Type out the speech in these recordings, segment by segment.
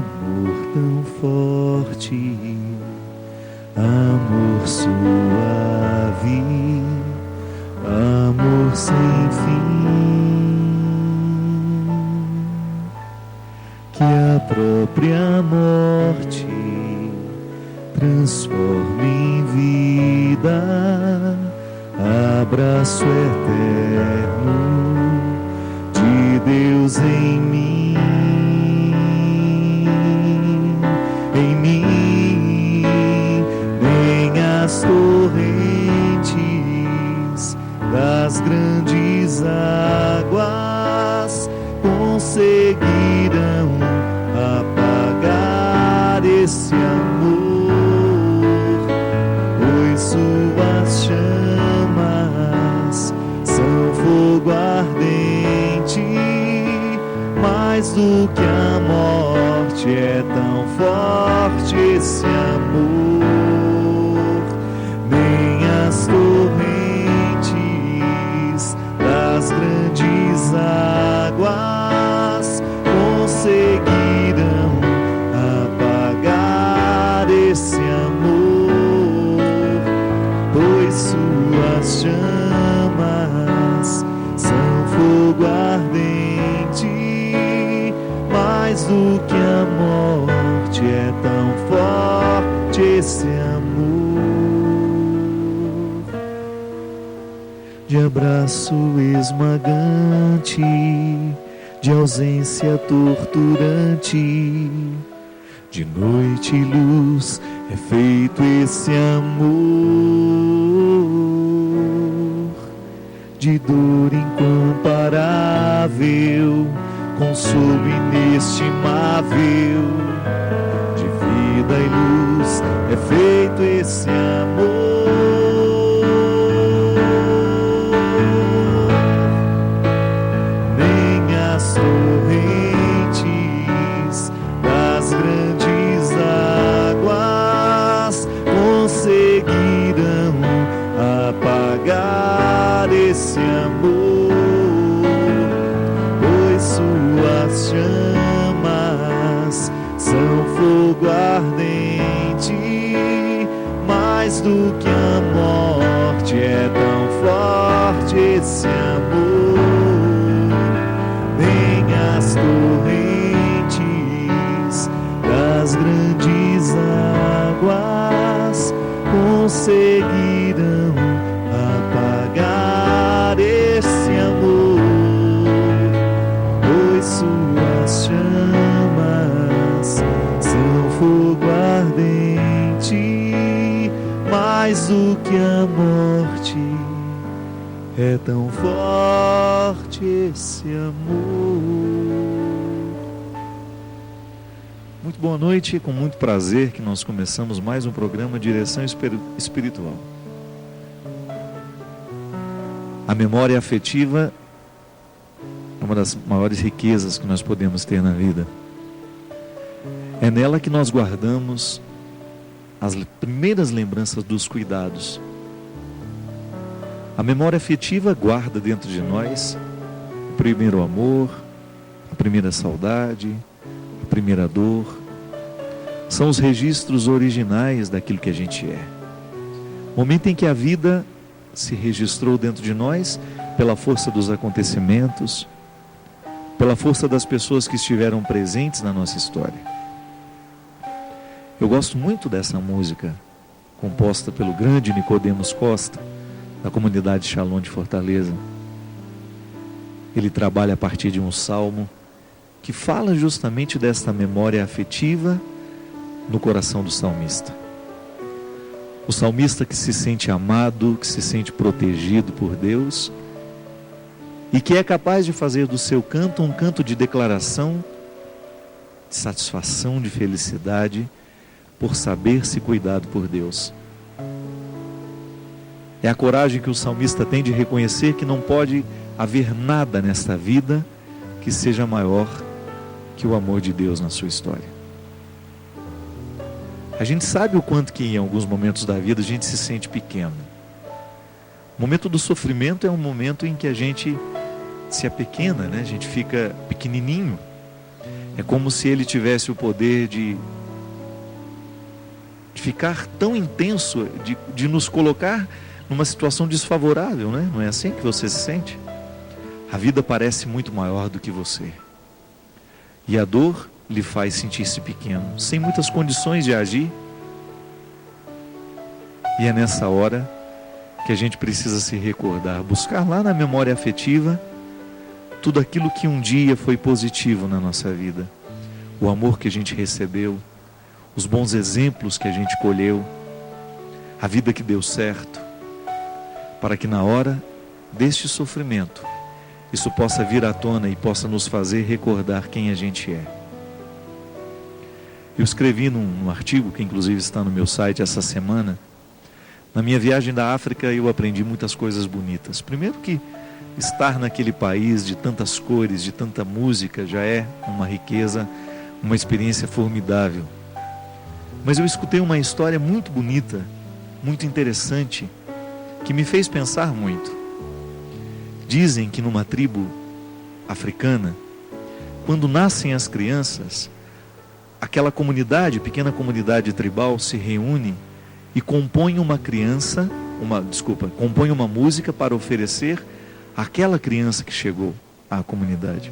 amor tão forte, amor suave, amor sem fim, que a própria morte transforma em vida, abraço eterno de Deus em mim, nem as torrentes das grandes águas conseguirão apagar esse amor, pois suas chamas são fogo ardente, mais do que a morte é tão forte esse amor. Nem as torrentes das grandes águas conseguirão apagar esse amor, pois suas chamas são fogo ardente, mais do que a morte é tão forte esse amor. De abraço esmagante, de ausência torturante, de noite e luz é feito esse amor, de dor incomparável, consolo inestimável, de vida e luz é feito esse amor. Nem as torrentes das grandes águas conseguirão apagar esse amor, pois suas chamas são fogo ardente, mais do que a morte é tão forte esse amor. Nem as torrentes das grandes águas conseguirão apagar esse amor, pois suas chamas são fogo ardente, mais do que a morte é tão forte esse amor. Muito boa noite, com muito prazer que nós começamos mais um programa Direção Espiritual. A memória afetiva é uma das maiores riquezas que nós podemos ter na vida. É nela que nós guardamos as primeiras lembranças dos cuidados. A memória afetiva guarda dentro de nós o primeiro amor, a primeira saudade, a primeira dor. São os registros originais daquilo que a gente é. O momento em que a vida se registrou dentro de nós pela força dos acontecimentos, pela força das pessoas que estiveram presentes na nossa história. Eu gosto muito dessa música, composta pelo grande Nicodemos Costa, da comunidade Shalom de Fortaleza. Ele trabalha a partir de um salmo que fala justamente desta memória afetiva no coração do salmista. O salmista que se sente amado, que se sente protegido por Deus e que é capaz de fazer do seu canto um canto de declaração, de satisfação, de felicidade, por saber-se cuidado por Deus. É a coragem que o salmista tem de reconhecer que não pode haver nada nesta vida que seja maior que o amor de Deus na sua história. A gente sabe o quanto que em alguns momentos da vida a gente se sente pequeno. O momento do sofrimento é um momento em que a gente se apequena, né? A gente fica pequenininho. É como se ele tivesse o poder de ficar tão intenso, de nos colocar numa situação desfavorável, né? Não é assim que você se sente? A vida parece muito maior do que você. E a dor lhe faz sentir-se pequeno, sem muitas condições de agir. E é nessa hora que a gente precisa se recordar, buscar lá na memória afetiva tudo aquilo que um dia foi positivo na nossa vida. O amor que a gente recebeu, os bons exemplos que a gente colheu, a vida que deu certo, para que na hora deste sofrimento, isso possa vir à tona e possa nos fazer recordar quem a gente é. Eu escrevi num artigo, que inclusive está no meu site essa semana, na minha viagem da África eu aprendi muitas coisas bonitas. Primeiro que estar naquele país de tantas cores, de tanta música, já é uma riqueza, uma experiência formidável. Mas eu escutei uma história muito bonita, muito interessante, que me fez pensar muito. Dizem que numa tribo africana, quando nascem as crianças, aquela comunidade, pequena comunidade tribal, se reúne e compõe compõe uma música para oferecer àquela criança que chegou à comunidade.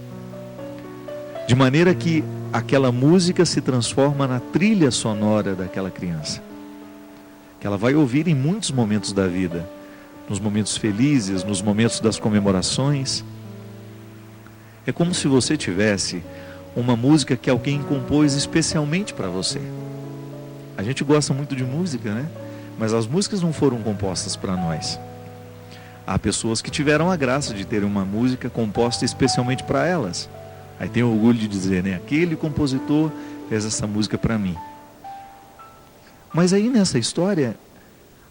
De maneira que aquela música se transforma na trilha sonora daquela criança, que ela vai ouvir em muitos momentos da vida, nos momentos felizes, nos momentos das comemorações. É como se você tivesse uma música que alguém compôs especialmente para você. A gente gosta muito de música, né? Mas as músicas não foram compostas para nós. Há pessoas que tiveram a graça de ter uma música composta especialmente para elas. Aí tem orgulho de dizer, né? Aquele compositor fez essa música para mim. Mas aí nessa história,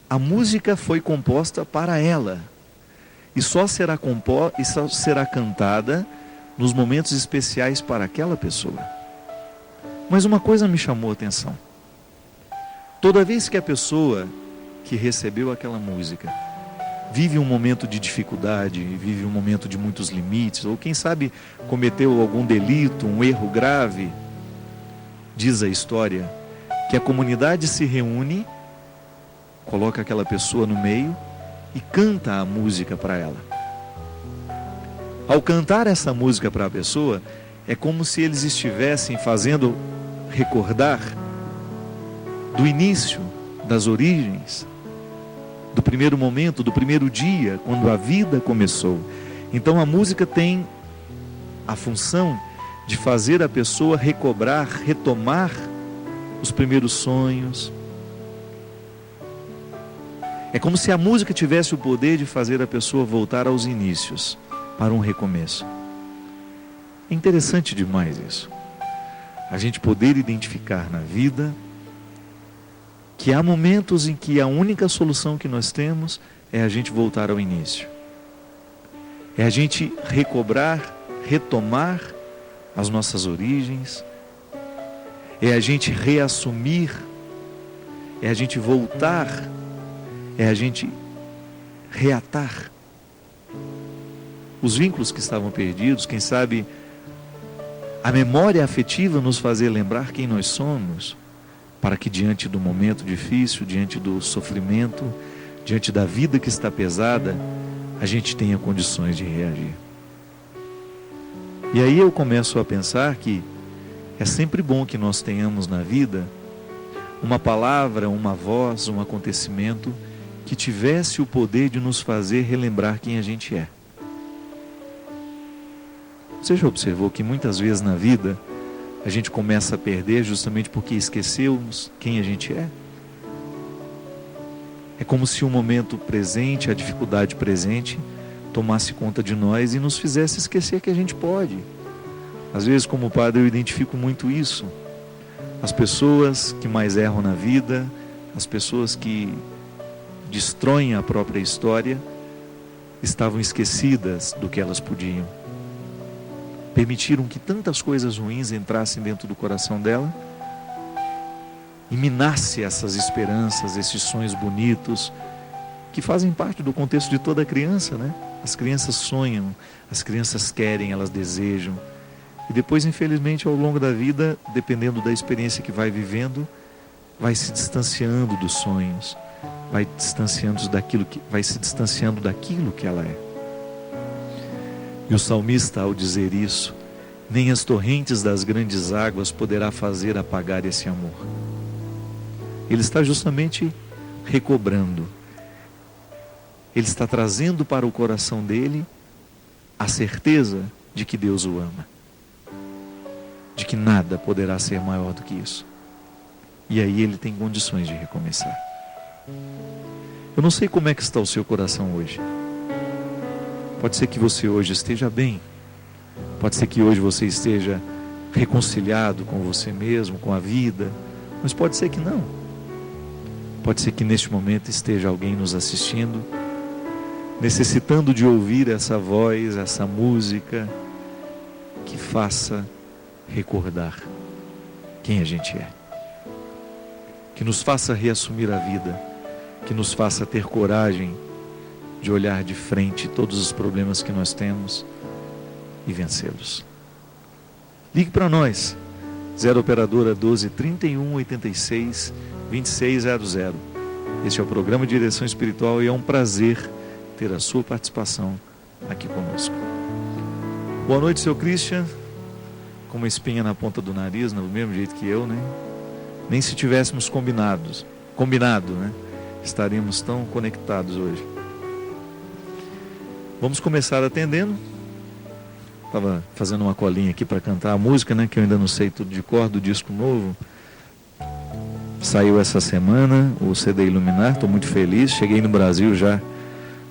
a música foi composta para ela. E só será cantada nos momentos especiais para aquela pessoa. Mas uma coisa me chamou a atenção. Toda vez que a pessoa que recebeu aquela música vive um momento de dificuldade, vive um momento de muitos limites, ou quem sabe cometeu algum delito, um erro grave, diz a história que a comunidade se reúne, coloca aquela pessoa no meio e canta a música para ela. Ao cantar essa música para a pessoa, é como se eles estivessem fazendo recordar do início, das origens, do primeiro momento, do primeiro dia, quando a vida começou. Então a música tem a função de fazer a pessoa retomar os primeiros sonhos. É como se a música tivesse o poder de fazer a pessoa voltar aos inícios, para um recomeço. É interessante demais isso. A gente poder identificar na vida que há momentos em que a única solução que nós temos é a gente voltar ao início. É a gente retomar as nossas origens, é a gente reassumir, é a gente voltar, é a gente reatar os vínculos que estavam perdidos. Quem sabe a memória afetiva nos fazer lembrar quem nós somos, para que diante do momento difícil, diante do sofrimento, diante da vida que está pesada, a gente tenha condições de reagir. E aí eu começo a pensar que é sempre bom que nós tenhamos na vida uma palavra, uma voz, um acontecimento que tivesse o poder de nos fazer relembrar quem a gente é. Você já observou que muitas vezes na vida a gente começa a perder justamente porque esquecemos quem a gente é? É como se o momento presente, a dificuldade presente, tomasse conta de nós e nos fizesse esquecer que a gente pode. Às vezes, como padre, eu identifico muito isso. As pessoas que mais erram na vida, as pessoas que destroem a própria história, estavam esquecidas do que elas podiam. Permitiram que tantas coisas ruins entrassem dentro do coração dela e minasse essas esperanças, esses sonhos bonitos que fazem parte do contexto de toda criança, né? As crianças sonham, as crianças querem, elas desejam. E depois, infelizmente, ao longo da vida, dependendo da experiência que vai vivendo, vai se distanciando dos sonhos, vai se distanciando daquilo que ela é. E o salmista, ao dizer isso, nem as torrentes das grandes águas poderá fazer apagar esse amor. Ele está justamente recobrando. Ele está trazendo para o coração dele a certeza de que Deus o ama, de que nada poderá ser maior do que isso. E aí ele tem condições de recomeçar. Eu não sei como é que está o seu coração hoje. Pode ser que você hoje esteja bem. Pode ser que hoje você esteja reconciliado com você mesmo, com a vida. Mas pode ser que não. Pode ser que neste momento esteja alguém nos assistindo, necessitando de ouvir essa voz, essa música, que faça recordar quem a gente é. Que nos faça reassumir a vida, que nos faça ter coragem de olhar de frente todos os problemas que nós temos e vencê-los. Ligue para nós, 0 operadora 12 31 86 2600. Este é o programa Direção Espiritual e é um prazer ter a sua participação aqui conosco. Boa noite, seu Christian, com uma espinha na ponta do nariz, do mesmo jeito que eu, né? Nem se tivéssemos combinado, né? Estaríamos tão conectados hoje. Vamos começar atendendo. Estava fazendo uma colinha aqui para cantar a música, né? Que eu ainda não sei tudo de cor, do disco novo. Saiu essa semana o CD Iluminar, estou muito feliz. Cheguei no Brasil já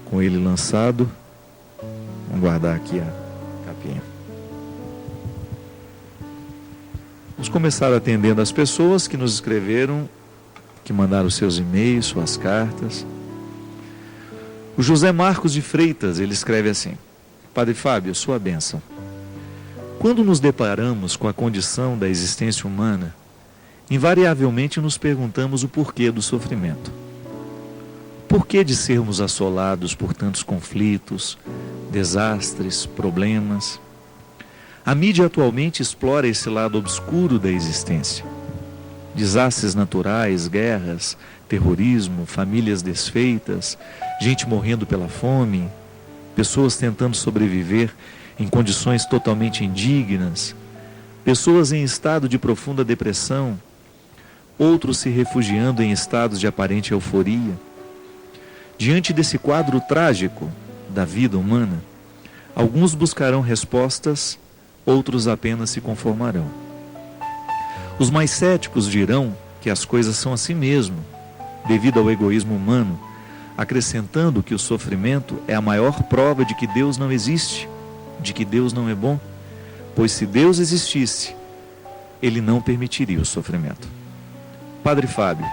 com ele lançado. Vamos guardar aqui a capinha. Vamos começar atendendo as pessoas que nos escreveram, que mandaram seus e-mails, suas cartas. O José Marcos de Freitas, ele escreve assim: Padre Fábio, sua bênção. Quando nos deparamos com a condição da existência humana, invariavelmente nos perguntamos o porquê do sofrimento. Porquê de sermos assolados por tantos conflitos, desastres, problemas? A mídia atualmente explora esse lado obscuro da existência. Desastres naturais, guerras, terrorismo, famílias desfeitas, gente morrendo pela fome, pessoas tentando sobreviver em condições totalmente indignas, pessoas em estado de profunda depressão, outros se refugiando em estados de aparente euforia. Diante desse quadro trágico da vida humana, alguns buscarão respostas, outros apenas se conformarão. Os mais céticos dirão que as coisas são assim mesmo, devido ao egoísmo humano, acrescentando que o sofrimento é a maior prova de que Deus não existe, de que Deus não é bom, pois se Deus existisse, Ele não permitiria o sofrimento. Padre Fábio,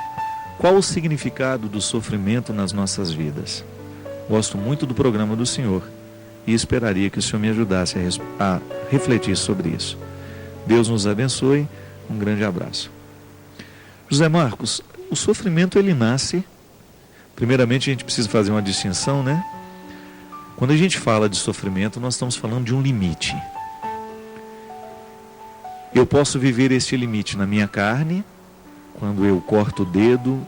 qual o significado do sofrimento nas nossas vidas? Gosto muito do programa do senhor e esperaria que o senhor me ajudasse a refletir sobre isso. Deus nos abençoe, um grande abraço. José Marcos, o sofrimento ele nasce, primeiramente a gente precisa fazer uma distinção, né? Quando a gente fala de sofrimento, nós estamos falando de um limite. Eu posso viver este limite na minha carne. Quando eu corto o dedo,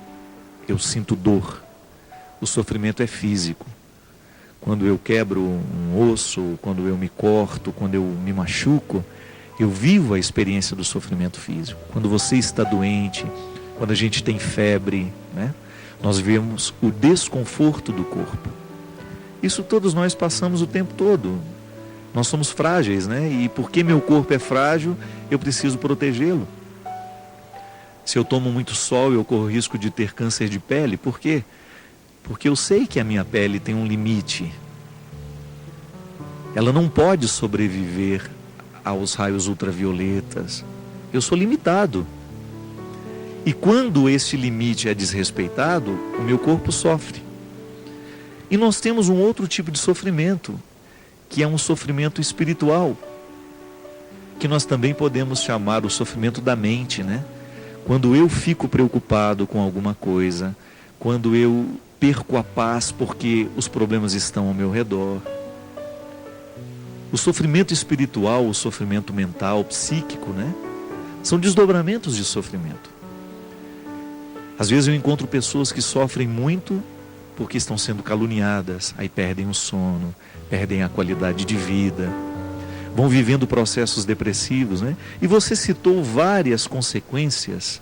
eu sinto dor. O sofrimento é físico. Quando eu quebro um osso, quando eu me corto, quando eu me machuco, eu vivo a experiência do sofrimento físico. Quando você está doente, quando a gente tem febre, né? Nós vemos o desconforto do corpo. Isso todos nós passamos o tempo todo. Nós somos frágeis, né? E porque meu corpo é frágil, eu preciso protegê-lo. Se eu tomo muito sol, eu corro risco de ter câncer de pele. Por quê? Porque eu sei que a minha pele tem um limite. Ela não pode sobreviver aos raios ultravioletas. Eu sou limitado. E quando esse limite é desrespeitado, o meu corpo sofre. E nós temos um outro tipo de sofrimento, que é um sofrimento espiritual, que nós também podemos chamar o sofrimento da mente, né? Quando eu fico preocupado com alguma coisa, quando eu perco a paz porque os problemas estão ao meu redor. O sofrimento espiritual, o sofrimento mental, psíquico, né? São desdobramentos de sofrimento. Às vezes eu encontro pessoas que sofrem muito porque estão sendo caluniadas, aí perdem o sono, perdem a qualidade de vida, vão vivendo processos depressivos, né? E você citou várias consequências,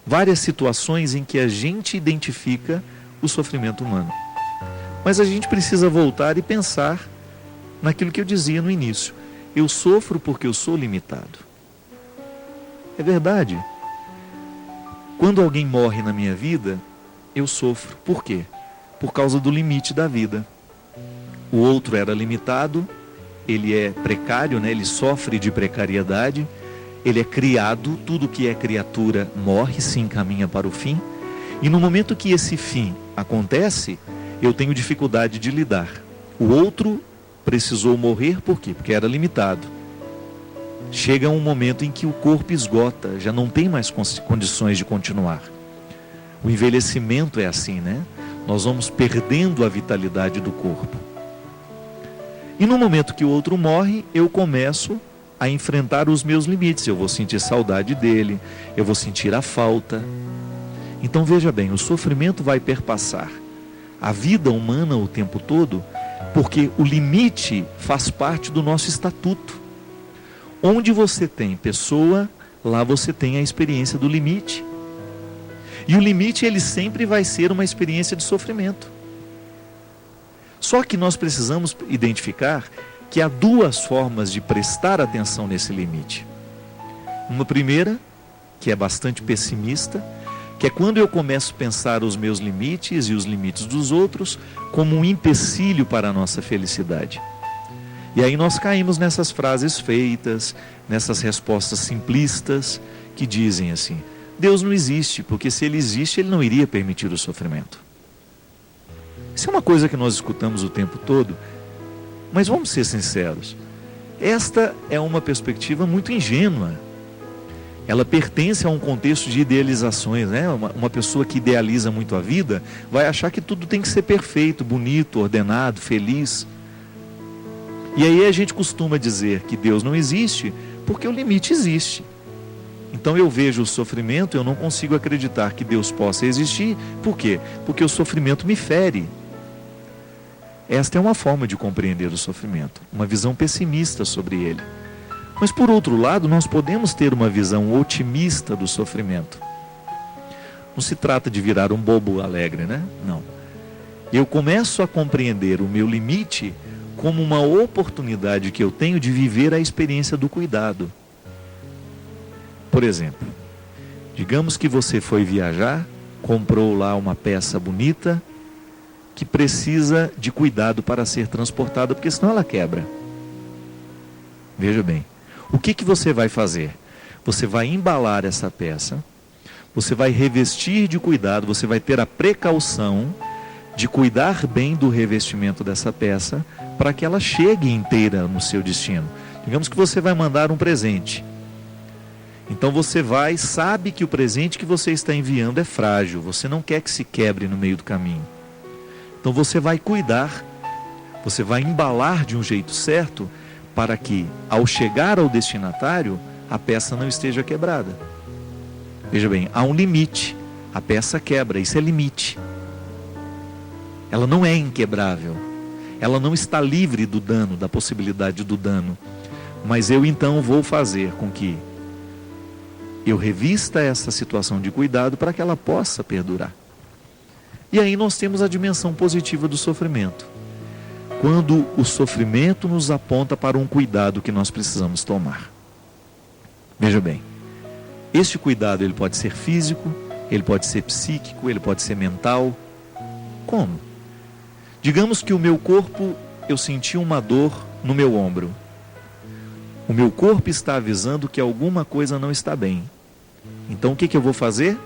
várias situações em que a gente identifica o sofrimento humano. Mas a gente precisa voltar e pensar naquilo que eu dizia no início. Eu sofro porque eu sou limitado. É verdade. Quando alguém morre na minha vida, eu sofro. Por quê? Por causa do limite da vida. O outro era limitado, ele é precário, né? Ele sofre de precariedade, ele é criado, tudo que é criatura morre, se encaminha para o fim. E no momento que esse fim acontece, eu tenho dificuldade de lidar. O outro precisou morrer, por quê? Porque era limitado. Chega um momento em que o corpo esgota, já não tem mais condições de continuar. O envelhecimento é assim, né? Nós vamos perdendo a vitalidade do corpo. E no momento que o outro morre, eu começo a enfrentar os meus limites. Eu vou sentir saudade dele, eu vou sentir a falta. Então veja bem, o sofrimento vai perpassar a vida humana o tempo todo, porque o limite faz parte do nosso estatuto. Onde você tem pessoa, lá você tem a experiência do limite. E o limite, ele sempre vai ser uma experiência de sofrimento. Só que nós precisamos identificar que há duas formas de prestar atenção nesse limite. Uma primeira, que é bastante pessimista, que é quando eu começo a pensar os meus limites e os limites dos outros como um empecilho para a nossa felicidade. E aí nós caímos nessas frases feitas, nessas respostas simplistas, que dizem assim: Deus não existe, porque se Ele existe, Ele não iria permitir o sofrimento. Isso é uma coisa que nós escutamos o tempo todo, mas vamos ser sinceros, esta é uma perspectiva muito ingênua. Ela pertence a um contexto de idealizações, né? Uma pessoa que idealiza muito a vida vai achar que tudo tem que ser perfeito, bonito, ordenado, feliz. E aí a gente costuma dizer que Deus não existe porque o limite existe. Então eu vejo o sofrimento, eu não consigo acreditar que Deus possa existir. Por quê? Porque o sofrimento me fere. Esta é uma forma de compreender o sofrimento, uma visão pessimista sobre ele. Mas por outro lado, nós podemos ter uma visão otimista do sofrimento. Não se trata de virar um bobo alegre, né? Não. Eu começo a compreender o meu limite como uma oportunidade que eu tenho de viver a experiência do cuidado. Por exemplo, digamos que você foi viajar, comprou lá uma peça bonita, que precisa de cuidado para ser transportada, porque senão ela quebra. Veja bem, o que você vai fazer? Você vai embalar essa peça, você vai revestir de cuidado, você vai ter a precaução de cuidar bem do revestimento dessa peça, para que ela chegue inteira no seu destino. Digamos que você vai mandar um presente. Então você sabe que o presente que você está enviando é frágil, você não quer que se quebre no meio do caminho. Então você vai cuidar, você vai embalar de um jeito certo, para que ao chegar ao destinatário, a peça não esteja quebrada. Veja bem, há um limite, a peça quebra, isso é limite. Ela não é inquebrável, ela não está livre do dano, da possibilidade do dano. Mas eu então vou fazer com que eu revista essa situação de cuidado para que ela possa perdurar. E aí nós temos a dimensão positiva do sofrimento. Quando o sofrimento nos aponta para um cuidado que nós precisamos tomar. Veja bem, este cuidado ele pode ser físico, ele pode ser psíquico, ele pode ser mental. Como? Digamos que o meu corpo, eu senti uma dor no meu ombro. O meu corpo está avisando que alguma coisa não está bem. Então o que eu vou fazer?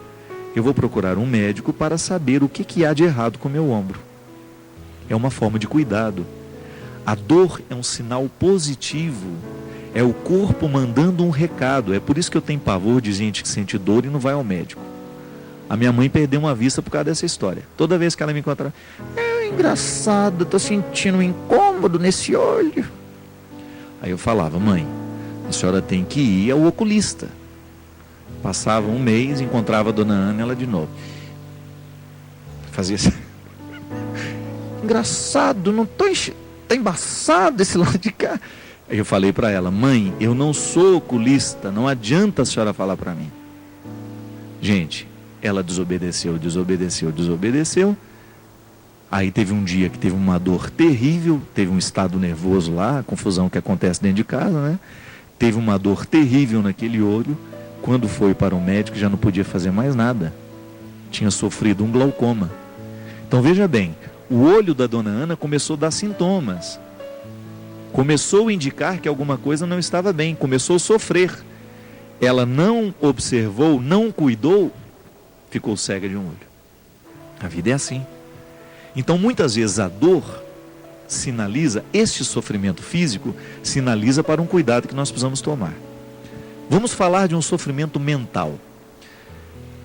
Eu vou procurar um médico para saber o que há de errado com o meu ombro. É uma forma de cuidado. A dor é um sinal positivo. É o corpo mandando um recado. É por isso que eu tenho pavor de gente que sente dor e não vai ao médico. A minha mãe perdeu uma vista por causa dessa história. Toda vez que ela me encontra, é engraçado, estou sentindo um incômodo nesse olho. Aí eu falava: mãe, a senhora tem que ir ao oculista. Passava um mês, encontrava a dona Ana, ela de novo. Fazia assim. Engraçado, não tô tá embaçado esse lado de cá. Aí eu falei para ela: mãe, eu não sou oculista, não adianta a senhora falar para mim. Gente, ela desobedeceu. Aí teve um dia que teve uma dor terrível, teve um estado nervoso lá, a confusão que acontece dentro de casa, né? Teve uma dor terrível naquele olho. Quando foi para o médico, já não podia fazer mais nada. Tinha sofrido um glaucoma. Então veja bem, o olho da dona Ana começou a dar sintomas. Começou a indicar que alguma coisa não estava bem, começou a sofrer. Ela não observou, não cuidou, ficou cega de um olho. A vida é assim. Então muitas vezes a dor sinaliza, este sofrimento físico sinaliza para um cuidado que nós precisamos tomar. Vamos falar de um sofrimento mental.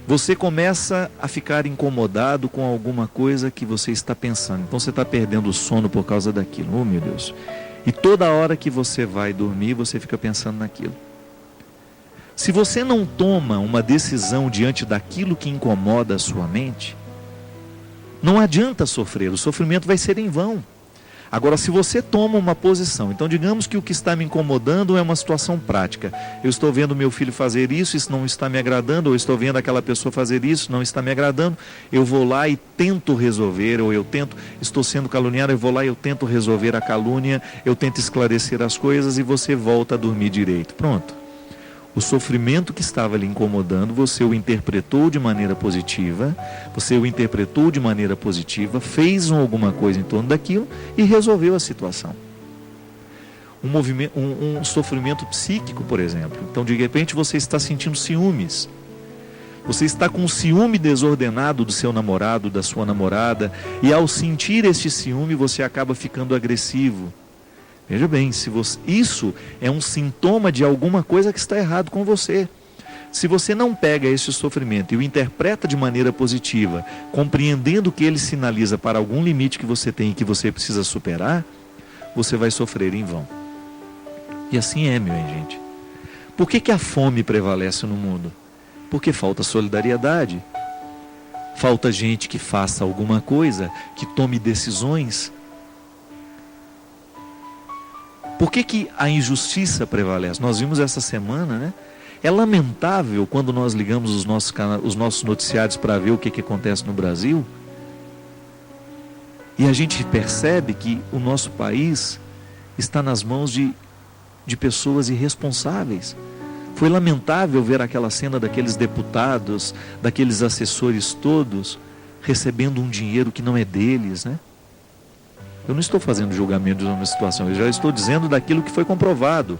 Você começa a ficar incomodado com alguma coisa que você está pensando. Então você está perdendo o sono por causa daquilo. Oh, meu Deus. E toda hora que você vai dormir, você fica pensando naquilo. Se você não toma uma decisão diante daquilo que incomoda a sua mente, não adianta sofrer, o sofrimento vai ser em vão. Agora, se você toma uma posição, então digamos que o que está me incomodando é uma situação prática. Eu estou vendo meu filho fazer isso não está me agradando, ou estou vendo aquela pessoa fazer isso, não está me agradando. Eu vou lá e tento resolver, ou estou sendo caluniado, eu vou lá e eu tento resolver a calúnia, eu tento esclarecer as coisas e você volta a dormir direito. Pronto. O sofrimento que estava lhe incomodando, você o interpretou de maneira positiva, fez alguma coisa em torno daquilo e resolveu a situação. Um sofrimento psíquico, por exemplo. Então, de repente, você está sentindo ciúmes. Você está com um ciúme desordenado do seu namorado, da sua namorada, e ao sentir este ciúme, você acaba ficando agressivo. Veja bem, isso é um sintoma de alguma coisa que está errado com você. Se você não pega esse sofrimento e o interpreta de maneira positiva, compreendendo que ele sinaliza para algum limite que você tem e que você precisa superar, você vai sofrer em vão. E assim é, minha gente. Por que a fome prevalece no mundo? Porque falta solidariedade. Falta gente que faça alguma coisa, que tome decisões. Por que a injustiça prevalece? Nós vimos essa semana, né? É lamentável quando nós ligamos os nossos noticiários para ver o que acontece no Brasil. E a gente percebe que o nosso país está nas mãos de pessoas irresponsáveis. Foi lamentável ver aquela cena daqueles deputados, daqueles assessores todos, recebendo um dinheiro que não é deles, né? Eu não estou fazendo julgamento de uma situação, eu já estou dizendo daquilo que foi comprovado,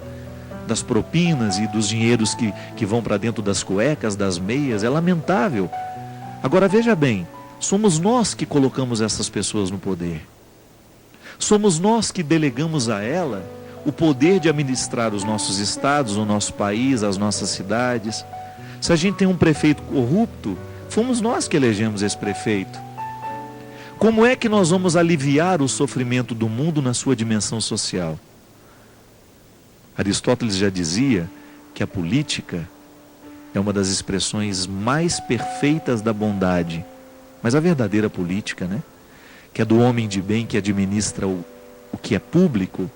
das propinas e dos dinheiros que vão para dentro das cuecas, das meias. É lamentável. Agora veja bem, somos nós que colocamos essas pessoas no poder. Somos nós que delegamos a ela o poder de administrar os nossos estados, o nosso país, as nossas cidades. Se a gente tem um prefeito corrupto, fomos nós que elegemos esse prefeito. Como é que nós vamos aliviar o sofrimento do mundo na sua dimensão social? Aristóteles já dizia que a política é uma das expressões mais perfeitas da bondade. Mas a verdadeira política, né? Que é do homem de bem que administra o que é público,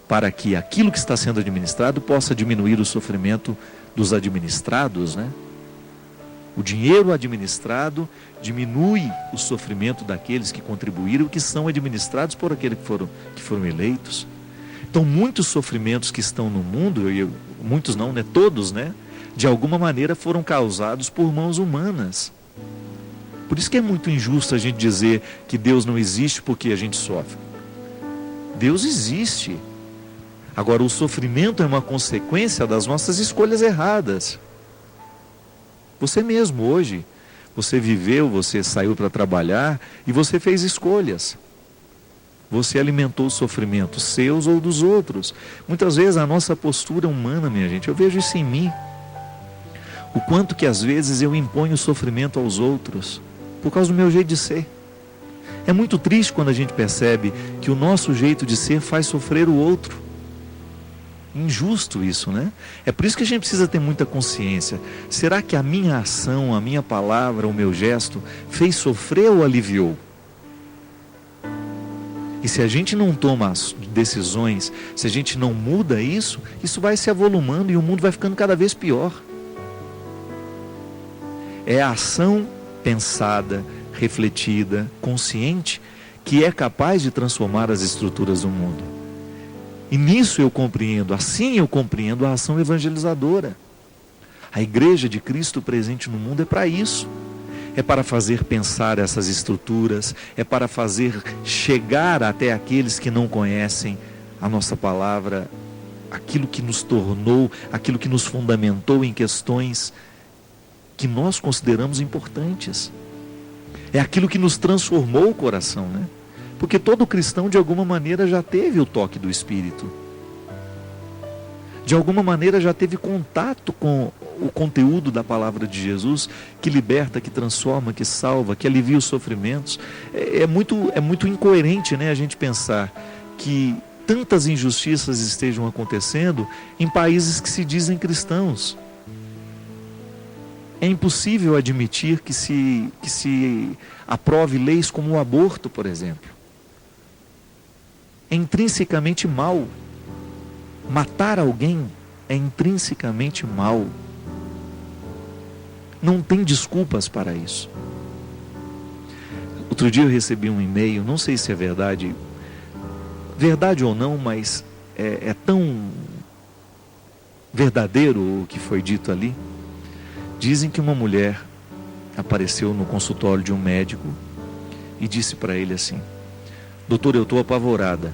para que aquilo que está sendo administrado possa diminuir o sofrimento dos administrados, né? O dinheiro administrado diminui o sofrimento daqueles que contribuíram, que são administrados por aqueles que foram eleitos. Então, muitos sofrimentos que estão no mundo, muitos não, né? Todos, né? De alguma maneira foram causados por mãos humanas. Por isso que é muito injusto a gente dizer que Deus não existe porque a gente sofre. Deus existe. Agora, o sofrimento é uma consequência das nossas escolhas erradas. Você mesmo hoje, você viveu, você saiu para trabalhar e você fez escolhas. Você alimentou os sofrimentos seus ou dos outros. Muitas vezes a nossa postura humana, minha gente, eu vejo isso em mim. O quanto que às vezes eu imponho sofrimento aos outros, por causa do meu jeito de ser. É muito triste quando a gente percebe que o nosso jeito de ser faz sofrer o outro. Injusto isso, né? É por isso que a gente precisa ter muita consciência. Será que a minha ação, a minha palavra, o meu gesto fez sofrer ou aliviou? E se a gente não toma as decisões, se a gente não muda isso, isso vai se avolumando e o mundo vai ficando cada vez pior. É a ação pensada, refletida, consciente, que é capaz de transformar as estruturas do mundo. E nisso eu compreendo, assim eu compreendo a ação evangelizadora. A igreja de Cristo presente no mundo é para isso. É para fazer pensar essas estruturas, é para fazer chegar até aqueles que não conhecem a nossa palavra, aquilo que nos tornou, aquilo que nos fundamentou em questões que nós consideramos importantes. É aquilo que nos transformou o coração, né? Porque todo cristão, de alguma maneira, já teve o toque do Espírito. De alguma maneira, já teve contato com o conteúdo da palavra de Jesus, que liberta, que transforma, que salva, que alivia os sofrimentos. É muito incoerente, né, a gente pensar que tantas injustiças estejam acontecendo em países que se dizem cristãos. É impossível admitir que se aprove leis como o aborto, por exemplo. É intrinsecamente mal. Matar alguém é intrinsecamente mal. Não tem desculpas para isso. Outro dia eu recebi um e-mail, não sei se é verdade ou não, mas é tão verdadeiro o que foi dito ali. Dizem que uma mulher apareceu no consultório de um médico e disse para ele assim: doutor, eu estou apavorada,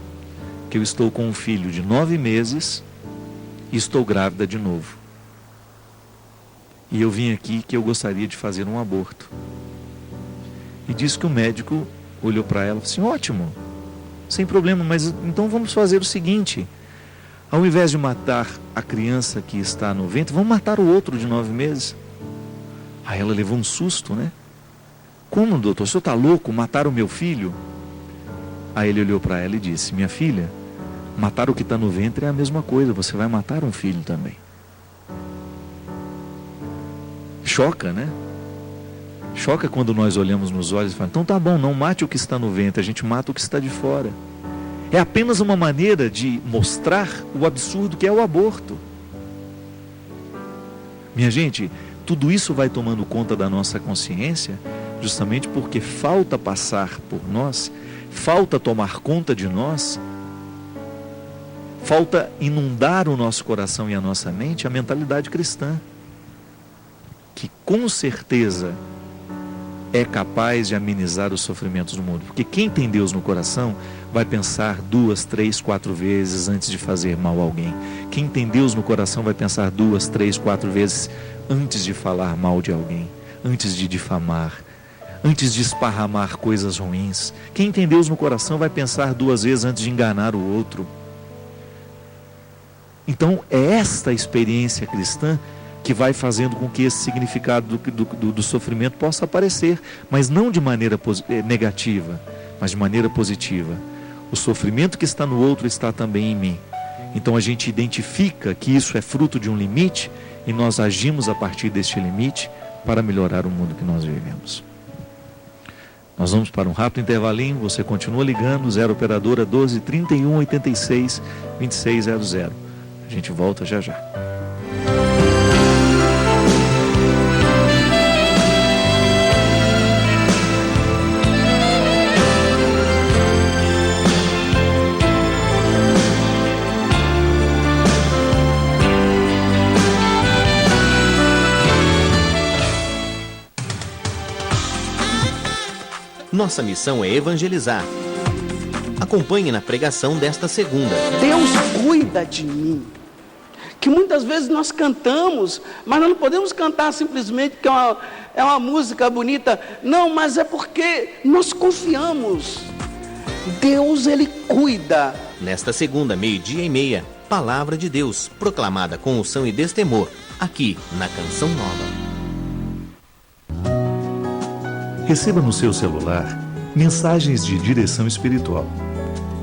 que eu estou com um filho de 9 meses e estou grávida de novo. E eu vim aqui que eu gostaria de fazer um aborto. E disse que o médico olhou para ela e falou assim: ótimo, sem problema, mas então vamos fazer o seguinte: ao invés de matar a criança que está no ventre, vamos matar o outro de 9 meses. Aí ela levou um susto, né? Como, doutor? O senhor está louco? Matar o meu filho? Aí ele olhou para ela e disse: minha filha, matar o que está no ventre é a mesma coisa, você vai matar um filho também. Choca, né? Choca quando nós olhamos nos olhos e falamos: então tá bom, não mate o que está no ventre, a gente mata o que está de fora. É apenas uma maneira de mostrar o absurdo que é o aborto. Minha gente, tudo isso vai tomando conta da nossa consciência, justamente porque falta passar por nós, falta tomar conta de nós, falta inundar o nosso coração e a nossa mente a mentalidade cristã, que com certeza é capaz de amenizar os sofrimentos do mundo. Porque quem tem Deus no coração vai pensar 2, 3, 4 vezes antes de fazer mal a alguém. Quem tem Deus no coração vai pensar 2, 3, 4 vezes antes de falar mal de alguém, antes de difamar, antes de esparramar coisas ruins. Quem tem Deus no coração vai pensar 2 vezes antes de enganar o outro. Então é esta experiência cristã que vai fazendo com que esse significado do sofrimento possa aparecer, mas não de maneira negativa, mas de maneira positiva. O sofrimento que está no outro está também em mim. Então a gente identifica que isso é fruto de um limite e nós agimos a partir deste limite para melhorar o mundo que nós vivemos. Nós vamos para um rápido intervalinho, você continua ligando, 0 operadora 12 31 86 2600. A gente volta já já. Nossa missão é evangelizar. Acompanhe na pregação desta segunda. Deus cuida de mim. Que muitas vezes nós cantamos, mas nós não podemos cantar simplesmente porque é uma música bonita. Não, mas é porque nós confiamos. Deus, Ele cuida. Nesta segunda, 12:30, Palavra de Deus, proclamada com unção e destemor, aqui na Canção Nova. Receba no seu celular mensagens de direção espiritual,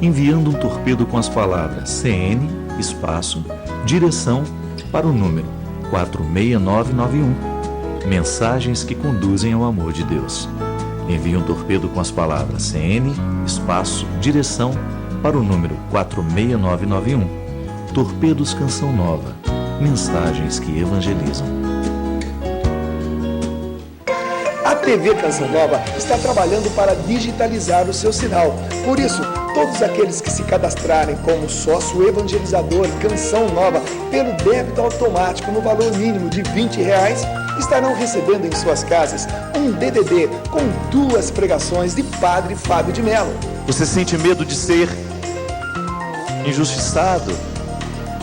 enviando um torpedo com as palavras CN, espaço, direção para o número 46991. Mensagens que conduzem ao amor de Deus. Envie um torpedo com as palavras CN, espaço, direção para o número 46991. Torpedos Canção Nova. Mensagens que evangelizam. A TV Canção Nova está trabalhando para digitalizar o seu sinal. Por isso, todos aqueles que se cadastrarem como sócio evangelizador Canção Nova pelo débito automático no valor mínimo de R$20 estarão recebendo em suas casas um DVD com 2 pregações de Padre Fábio de Mello. Você sente medo de ser injustiçado?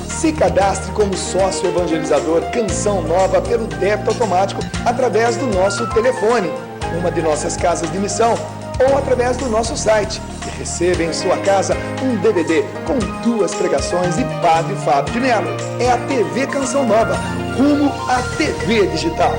Se cadastre como sócio evangelizador Canção Nova pelo débito automático através do nosso telefone, uma de nossas casas de missão, ou através do nosso site, e receba em sua casa um DVD com 2 pregações de Padre Fábio de Mello. É a TV Canção Nova, rumo à TV digital.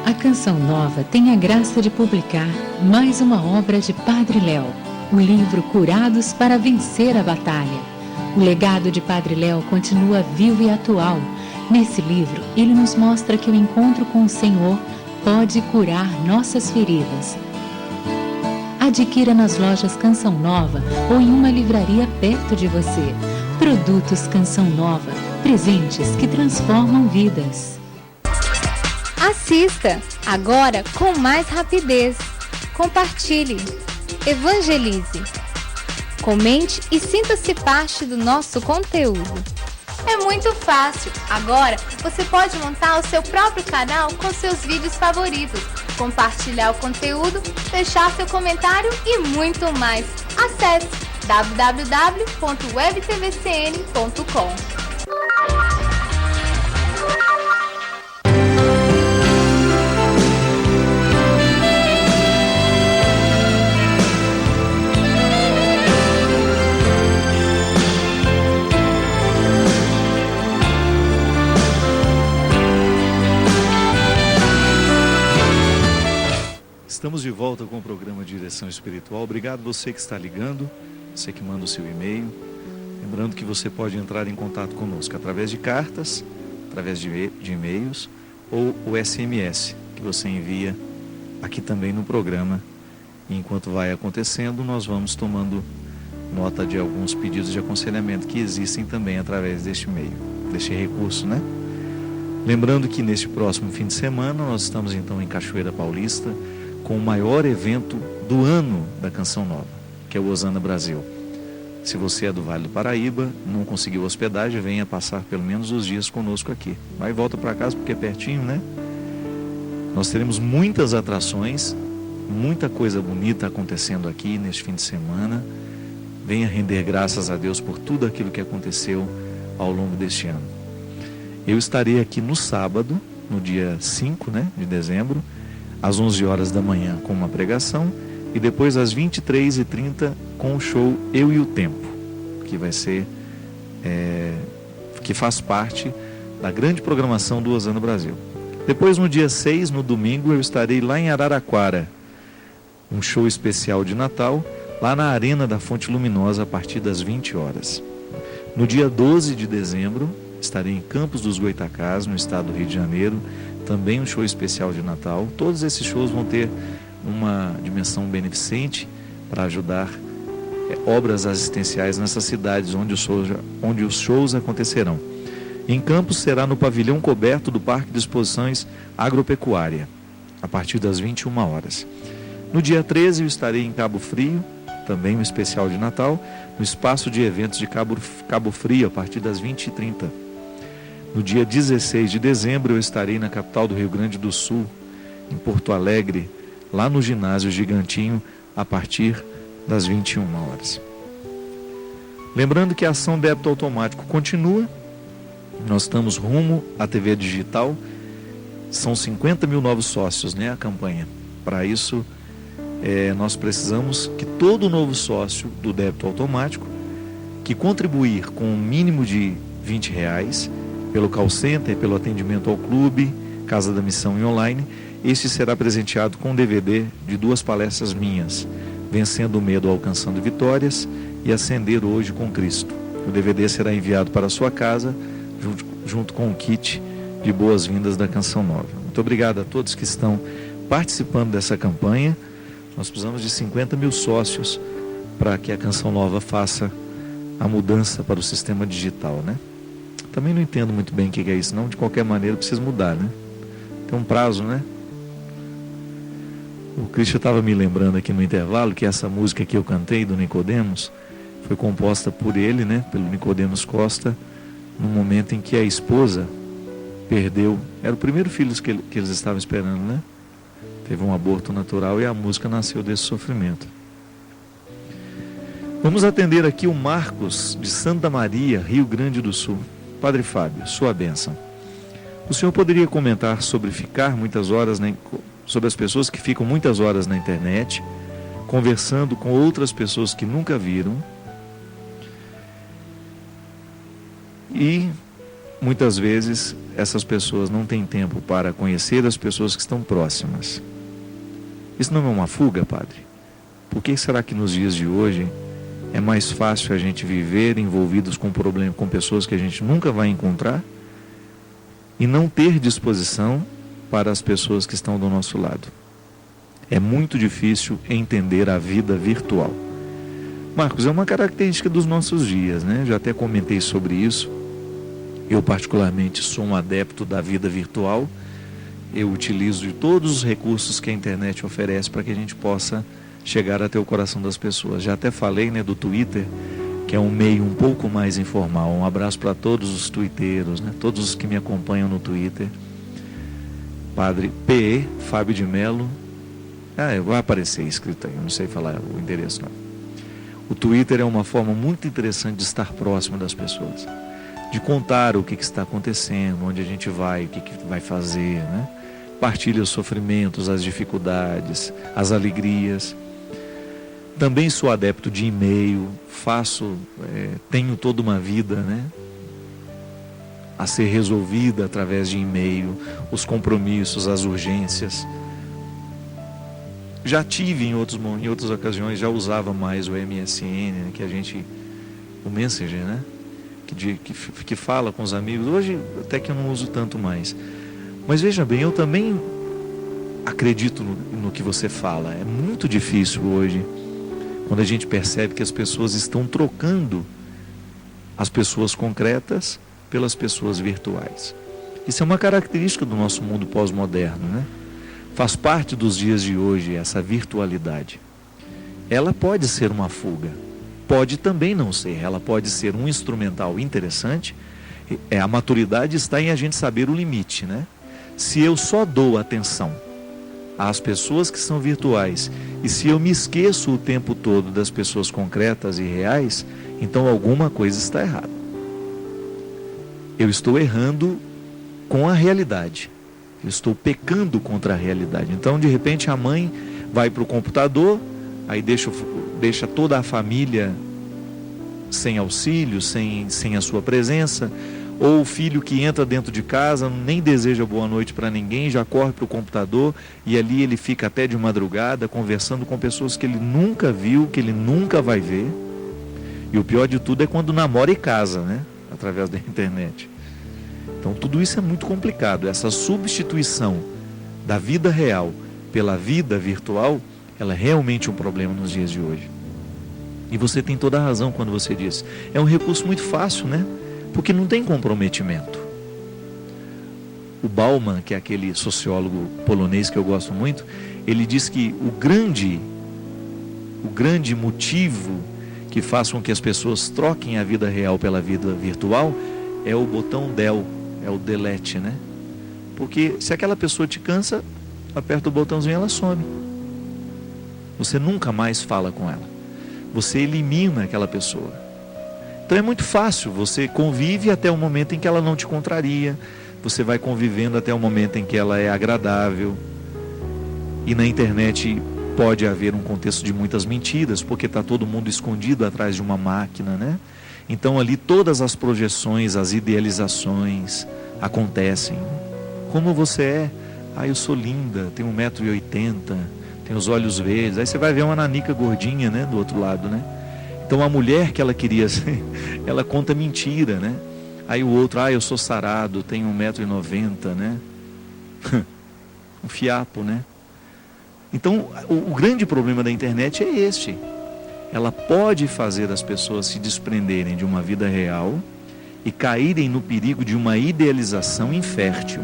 A Canção Nova tem a graça de publicar mais uma obra de Padre Léo, o livro Curados para Vencer a Batalha. O legado de Padre Léo continua vivo e atual. Nesse livro, ele nos mostra que o encontro com o Senhor pode curar nossas feridas. Adquira nas lojas Canção Nova ou em uma livraria perto de você. Produtos Canção Nova, presentes que transformam vidas. Assista, agora com mais rapidez. Compartilhe, evangelize. Comente e sinta-se parte do nosso conteúdo. É muito fácil. Agora você pode montar o seu próprio canal com seus vídeos favoritos, compartilhar o conteúdo, deixar seu comentário e muito mais. Acesse www.webtvcn.com. Estamos de volta com o programa Direção Espiritual. Obrigado você que está ligando, você que manda o seu e-mail. Lembrando que você pode entrar em contato conosco através de cartas, através de e-mails ou o SMS que você envia aqui também no programa. E enquanto vai acontecendo, nós vamos tomando nota de alguns pedidos de aconselhamento que existem também através deste e-mail, deste recurso, né? Lembrando que neste próximo fim de semana nós estamos então em Cachoeira Paulista, com o maior evento do ano da Canção Nova, que é o Osana Brasil. Se você é do Vale do Paraíba, não conseguiu hospedagem, venha passar pelo menos os dias conosco aqui. Vai e volta para casa porque é pertinho, né? Nós teremos muitas atrações, muita coisa bonita acontecendo aqui neste fim de semana. Venha render graças a Deus por tudo aquilo que aconteceu ao longo deste ano. Eu estarei aqui no sábado, no dia 5, de dezembro, às 11 horas da manhã com uma pregação e depois às 23h30 com o show Eu e o Tempo, que vai ser, que faz parte da grande programação do Osana Brasil. Depois no dia 6, no domingo, eu estarei lá em Araraquara, um show especial de Natal, lá na Arena da Fonte Luminosa a partir das 20 horas. No dia 12 de dezembro, estarei em Campos dos Goitacás, no estado do Rio de Janeiro, também um show especial de Natal. Todos esses shows vão ter uma dimensão beneficente para ajudar obras assistenciais nessas cidades onde os shows acontecerão. Em Campos será no pavilhão coberto do Parque de Exposições Agropecuária, a partir das 21 horas. No dia 13 eu estarei em Cabo Frio, também um especial de Natal, no espaço de eventos de Cabo Frio, a partir das 20h30. No dia 16 de dezembro eu estarei na capital do Rio Grande do Sul, em Porto Alegre, lá no ginásio Gigantinho, a partir das 21 horas. Lembrando que a ação débito automático continua, nós estamos rumo à TV digital, são 50 mil novos sócios, a campanha. Para isso, nós precisamos que todo novo sócio do débito automático que contribuir com um mínimo de R$20 pelo call center, pelo atendimento ao clube, Casa da Missão e online, este será presenteado com um DVD de 2 palestras minhas, Vencendo o Medo, Alcançando Vitórias e Ascender Hoje com Cristo. O DVD será enviado para a sua casa, junto com um kit de boas-vindas da Canção Nova. Muito obrigado a todos que estão participando dessa campanha. Nós precisamos de 50 mil sócios para que a Canção Nova faça a mudança para o sistema digital, né? Também não entendo muito bem o que é isso, não. De qualquer maneira, precisa mudar, né? Tem um prazo, né? O Cristian estava me lembrando aqui no intervalo que essa música que eu cantei, do Nicodemos, foi composta por ele, né? Pelo Nicodemos Costa, no momento em que a esposa perdeu. Era o primeiro filho que eles estavam esperando, né? Teve um aborto natural e a música nasceu desse sofrimento. Vamos atender aqui o Marcos, de Santa Maria, Rio Grande do Sul. Padre Fábio, sua bênção. O senhor poderia comentar sobre sobre as pessoas que ficam muitas horas na internet, conversando com outras pessoas que nunca viram, e muitas vezes essas pessoas não têm tempo para conhecer as pessoas que estão próximas. Isso não é uma fuga, padre? Por que será que nos dias de hoje é mais fácil a gente viver envolvidos com problemas, com pessoas que a gente nunca vai encontrar, e não ter disposição para as pessoas que estão do nosso lado? É muito difícil entender a vida virtual. Marcos, é uma característica dos nossos dias, né? Já até comentei sobre isso. Eu particularmente sou um adepto da vida virtual. Eu utilizo de todos os recursos que a internet oferece para que a gente possa chegar até o coração das pessoas. Já até falei, né, do Twitter, que é um meio um pouco mais informal. Um abraço para todos os twitteiros, né, todos os que me acompanham no Twitter. Padre P.E. Fábio de Melo. Vai aparecer escrito aí, eu não sei falar o endereço não. O Twitter é uma forma muito interessante de estar próximo das pessoas, de contar o que está acontecendo, onde a gente vai, o que vai fazer, né? Partilha os sofrimentos, as dificuldades, as alegrias. Também sou adepto de e-mail, tenho toda uma vida, né, a ser resolvida através de e-mail, os compromissos, as urgências. Já tive em outras ocasiões, já usava mais o MSN, né, o Messenger, né, que fala com os amigos. Hoje até que eu não uso tanto mais. Mas veja bem, eu também acredito no que você fala. É muito difícil hoje, quando a gente percebe que as pessoas estão trocando as pessoas concretas pelas pessoas virtuais. Isso é uma característica do nosso mundo pós-moderno, né? Faz parte dos dias de hoje essa virtualidade. Ela pode ser uma fuga, pode também não ser. Ela pode ser um instrumental interessante. A maturidade está em a gente saber o limite, né? Se eu só dou atenção às pessoas que são virtuais e se eu me esqueço o tempo todo das pessoas concretas e reais, então alguma coisa está errada. Eu estou errando com a realidade. Eu estou pecando contra a realidade. Então, de repente, a mãe vai para o computador, aí deixa toda a família sem auxílio, sem a sua presença. Ou o filho que entra dentro de casa, nem deseja boa noite para ninguém, já corre para o computador e ali ele fica até de madrugada conversando com pessoas que ele nunca viu, que ele nunca vai ver. E o pior de tudo é quando namora e casa, né? Através da internet. Então tudo isso é muito complicado. Essa substituição da vida real pela vida virtual, ela é realmente um problema nos dias de hoje. E você tem toda a razão quando você diz. É um recurso muito fácil, né? Porque não tem comprometimento. O Bauman, que é aquele sociólogo polonês que eu gosto muito, ele diz que o grande motivo que faz com que as pessoas troquem a vida real pela vida virtual é o botão del, é o delete, né? Porque se aquela pessoa te cansa, aperta o botãozinho e ela some. Você nunca mais fala com ela. Você elimina aquela pessoa. Então é muito fácil, você convive até o momento em que ela não te contraria, você vai convivendo até o momento em que ela é agradável. E na internet pode haver um contexto de muitas mentiras, porque está todo mundo escondido atrás de uma máquina, né? Então ali todas as projeções, as idealizações acontecem. Como você é? Ah, eu sou linda, tenho 1,80 m, tenho os olhos verdes. Aí você vai ver uma nanica gordinha, né, do outro lado, né? Então a mulher que ela queria ser, ela conta mentira, né? Aí o outro, eu sou sarado, tenho 1,90 m, né? Um fiapo, né? Então o grande problema da internet é este. Ela pode fazer as pessoas se desprenderem de uma vida real e caírem no perigo de uma idealização infértil.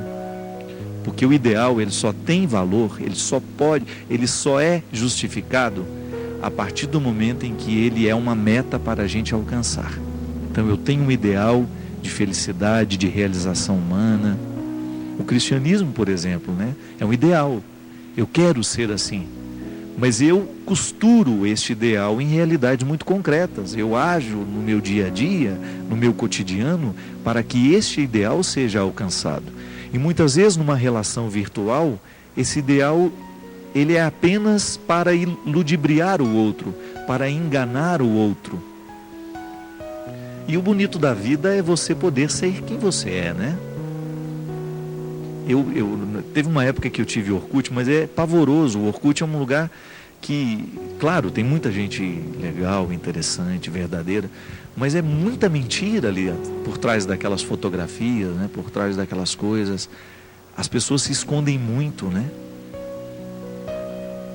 Porque o ideal, ele só tem valor, ele só é justificado a partir do momento em que ele é uma meta para a gente alcançar. Então eu tenho um ideal de felicidade, de realização humana. O cristianismo, por exemplo, né, é um ideal. Eu quero ser assim. Mas eu costuro este ideal em realidades muito concretas. Eu ajo no meu dia a dia, no meu cotidiano, para que este ideal seja alcançado. E muitas vezes numa relação virtual, esse ideal ele é apenas para ludibriar o outro, para enganar o outro. E o bonito da vida é você poder ser quem você é, né? Teve uma época que eu tive Orkut, mas é pavoroso. O Orkut é um lugar que, claro, tem muita gente legal, interessante, verdadeira, mas é muita mentira ali por trás daquelas fotografias, né? Por trás daquelas coisas. As pessoas se escondem muito, né?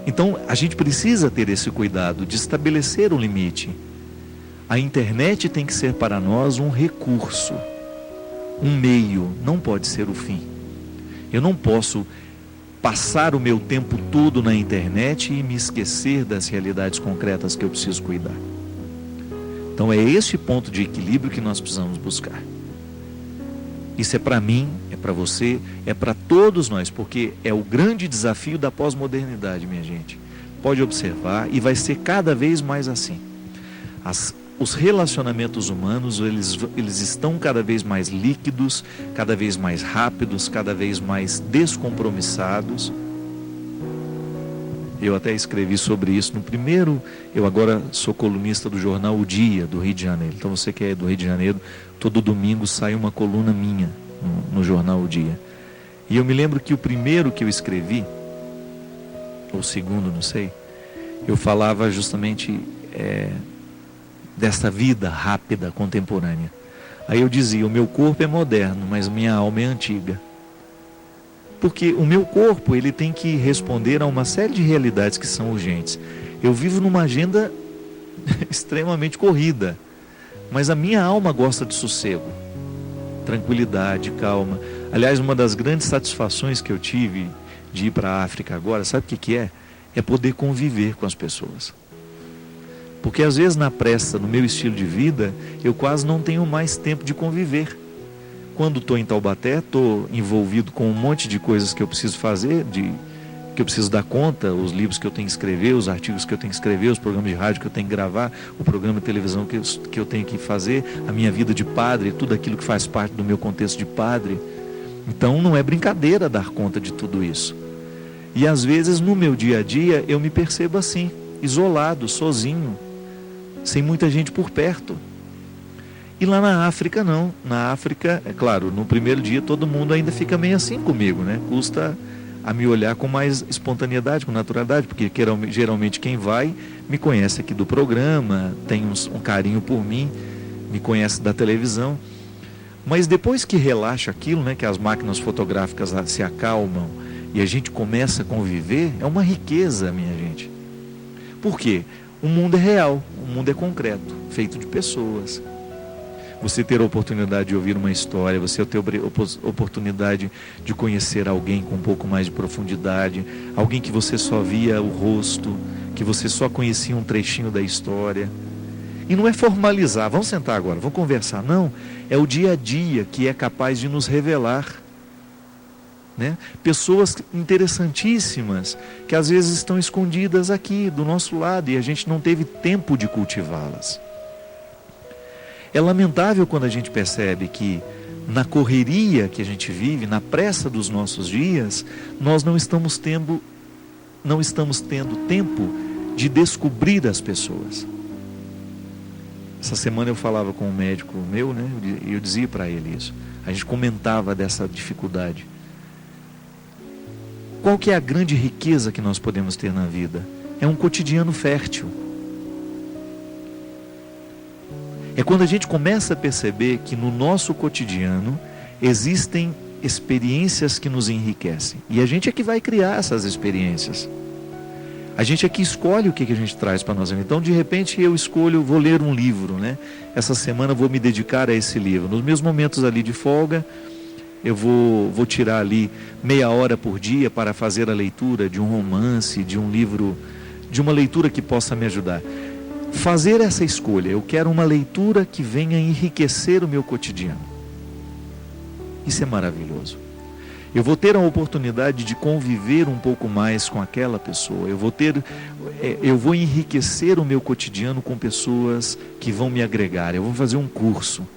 Então a gente precisa ter esse cuidado de estabelecer um limite. A internet tem que ser para nós um recurso, um meio, não pode ser o fim. Eu não posso passar o meu tempo todo na internet e me esquecer das realidades concretas que eu preciso cuidar. Então é esse ponto de equilíbrio que nós precisamos buscar. Isso é para mim, é para você, é para todos nós, porque é o grande desafio da pós-modernidade, minha gente. Pode observar, e vai ser cada vez mais assim. Os relacionamentos humanos, eles estão cada vez mais líquidos, cada vez mais rápidos, cada vez mais descompromissados. Eu até escrevi sobre isso no primeiro. Eu agora sou colunista do jornal O Dia, do Rio de Janeiro. Então você que é do Rio de Janeiro, todo domingo sai uma coluna minha no jornal O Dia. E eu me lembro que o primeiro que eu escrevi, ou o segundo, não sei, eu falava justamente dessa vida rápida, contemporânea. Aí eu dizia, o meu corpo é moderno, mas minha alma é antiga. Porque o meu corpo, ele tem que responder a uma série de realidades que são urgentes. Eu vivo numa agenda extremamente corrida, mas a minha alma gosta de sossego, tranquilidade, calma. Aliás, uma das grandes satisfações que eu tive de ir para a África agora, sabe o que é? É poder conviver com as pessoas. Porque às vezes na pressa, no meu estilo de vida, eu quase não tenho mais tempo de conviver. Quando estou em Taubaté, estou envolvido com um monte de coisas que eu preciso fazer, que eu preciso dar conta, os livros que eu tenho que escrever, os artigos que eu tenho que escrever, os programas de rádio que eu tenho que gravar, o programa de televisão que eu tenho que fazer, a minha vida de padre, tudo aquilo que faz parte do meu contexto de padre. Então não é brincadeira dar conta de tudo isso. E às vezes no meu dia a dia eu me percebo assim, isolado, sozinho, sem muita gente por perto. E lá na África não. Na África, é claro, no primeiro dia todo mundo ainda fica meio assim comigo, né? Custa a me olhar com mais espontaneidade, com naturalidade, porque geralmente quem vai me conhece aqui do programa, tem um carinho por mim, me conhece da televisão. Mas depois que relaxa aquilo, né, que as máquinas fotográficas se acalmam e a gente começa a conviver, é uma riqueza, minha gente. Por quê? O mundo é real, o mundo é concreto, feito de pessoas. Você ter a oportunidade de ouvir uma história, você ter a oportunidade de conhecer alguém com um pouco mais de profundidade, alguém que você só via o rosto, que você só conhecia um trechinho da história. E não é formalizar, vamos sentar agora, vamos conversar. Não, é o dia a dia que é capaz de nos revelar, né? Pessoas interessantíssimas, que às vezes estão escondidas aqui do nosso lado e a gente não teve tempo de cultivá-las. É lamentável quando a gente percebe que na correria que a gente vive, na pressa dos nossos dias, nós não estamos tendo tempo de descobrir as pessoas. Essa semana eu falava com um médico meu, né? E eu dizia para ele isso. A gente comentava dessa dificuldade. Qual que é a grande riqueza que nós podemos ter na vida? É um cotidiano fértil. É quando a gente começa a perceber que no nosso cotidiano existem experiências que nos enriquecem. E a gente é que vai criar essas experiências. A gente é que escolhe o que a gente traz para nós. Então, de repente, eu escolho, vou ler um livro, né? Essa semana vou me dedicar a esse livro. Nos meus momentos ali de folga, eu vou tirar ali meia hora por dia para fazer a leitura de um romance, de um livro, de uma leitura que possa me ajudar. Fazer essa escolha, eu quero uma leitura que venha enriquecer o meu cotidiano. Isso é maravilhoso. Eu vou ter a oportunidade de conviver um pouco mais com aquela pessoa. Eu vou enriquecer o meu cotidiano com pessoas que vão me agregar. Eu vou fazer um curso.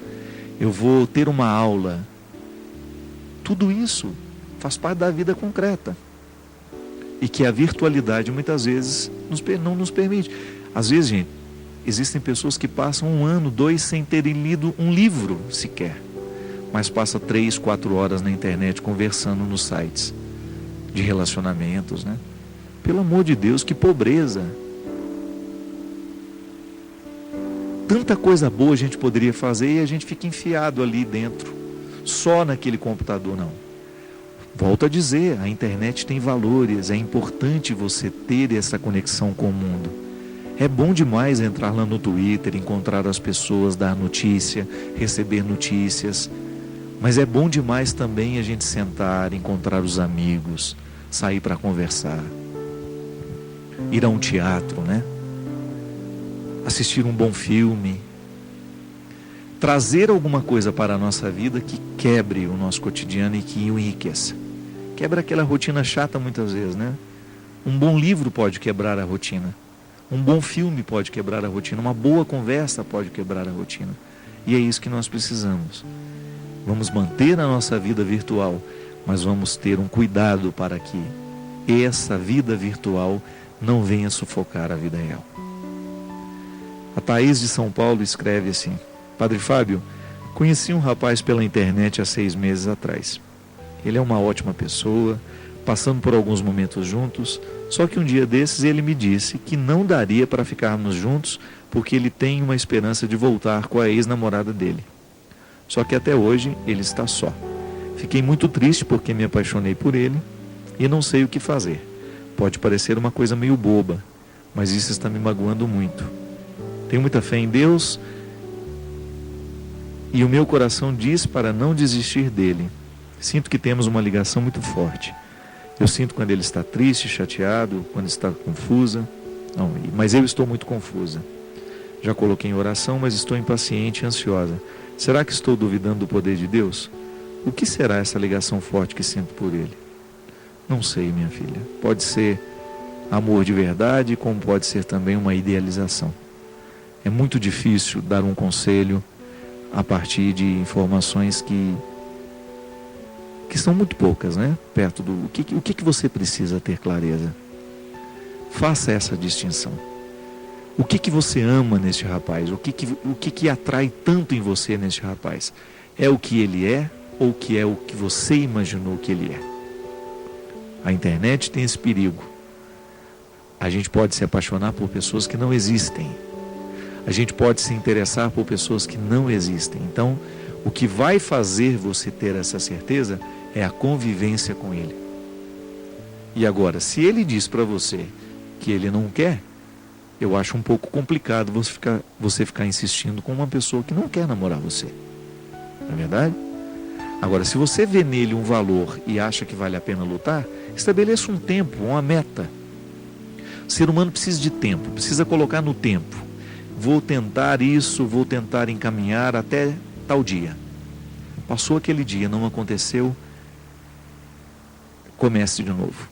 Eu vou ter uma aula. Tudo isso faz parte da vida concreta. E que a virtualidade muitas vezes não nos permite. Às vezes, gente, existem pessoas que passam 1 ano, 2 sem terem lido um livro sequer. Mas passa 3, 4 horas na internet conversando nos sites de relacionamentos, né? Pelo amor de Deus, que pobreza! Tanta coisa boa a gente poderia fazer e a gente fica enfiado ali dentro, só naquele computador, não. Volto a dizer, a internet tem valores, é importante você ter essa conexão com o mundo. É bom demais entrar lá no Twitter, encontrar as pessoas, dar notícia, receber notícias. Mas é bom demais também a gente sentar, encontrar os amigos, sair para conversar, ir a um teatro, né? Assistir um bom filme, trazer alguma coisa para a nossa vida que quebre o nosso cotidiano e que o enriqueça. Quebra aquela rotina chata muitas vezes, né? Um bom livro pode quebrar a rotina, um bom filme pode quebrar a rotina, uma boa conversa pode quebrar a rotina. E é isso que nós precisamos. Vamos manter a nossa vida virtual, mas vamos ter um cuidado para que essa vida virtual não venha sufocar a vida real. A Thaís de São Paulo escreve assim: Padre Fábio, conheci um rapaz pela internet há 6 meses atrás. Ele é uma ótima pessoa, passando por alguns momentos juntos, só que um dia desses ele me disse que não daria para ficarmos juntos porque ele tem uma esperança de voltar com a ex-namorada dele. Só que até hoje ele está só. Fiquei muito triste porque me apaixonei por ele e não sei o que fazer. Pode parecer uma coisa meio boba, mas isso está me magoando muito. Tenho muita fé em Deus e o meu coração diz para não desistir dele. Sinto que temos uma ligação muito forte. Eu sinto quando ele está triste, chateado, quando está confusa. Não, mas eu estou muito confusa. Já coloquei em oração, mas estou impaciente e ansiosa. Será que estou duvidando do poder de Deus? O que será essa ligação forte que sinto por ele? Não sei, minha filha. Pode ser amor de verdade, como pode ser também uma idealização. É muito difícil dar um conselho a partir de informações que são muito poucas, né? Perto do... O que você precisa ter clareza? Faça essa distinção. O que você ama neste rapaz? O que atrai tanto em você neste rapaz? É o que ele é ou que é o que você imaginou que ele é? A internet tem esse perigo. A gente pode se apaixonar por pessoas que não existem. A gente pode se interessar por pessoas que não existem. Então, o que vai fazer você ter essa certeza é a convivência com ele. E agora, se ele diz para você que ele não quer, eu acho um pouco complicado você ficar insistindo com uma pessoa que não quer namorar você. Não é verdade? Agora, se você vê nele um valor e acha que vale a pena lutar, estabeleça um tempo, uma meta. O ser humano precisa de tempo, precisa colocar no tempo. Vou tentar isso, vou tentar encaminhar até tal dia. Passou aquele dia, não aconteceu, comece de novo.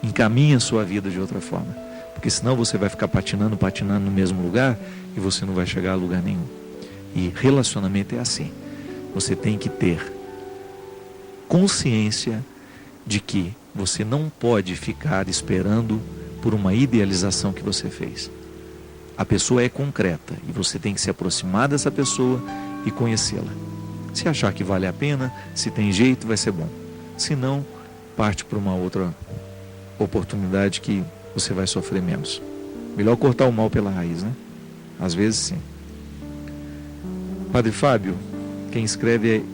Encaminhe a sua vida de outra forma. Porque senão você vai ficar patinando no mesmo lugar e você não vai chegar a lugar nenhum. E relacionamento é assim. Você tem que ter consciência de que você não pode ficar esperando por uma idealização que você fez. A pessoa é concreta e você tem que se aproximar dessa pessoa e conhecê-la. Se achar que vale a pena, se tem jeito, vai ser bom. Se não, parte para uma outra oportunidade que você vai sofrer menos. Melhor cortar o mal pela raiz, né? Às vezes sim. Padre Fábio, quem escreve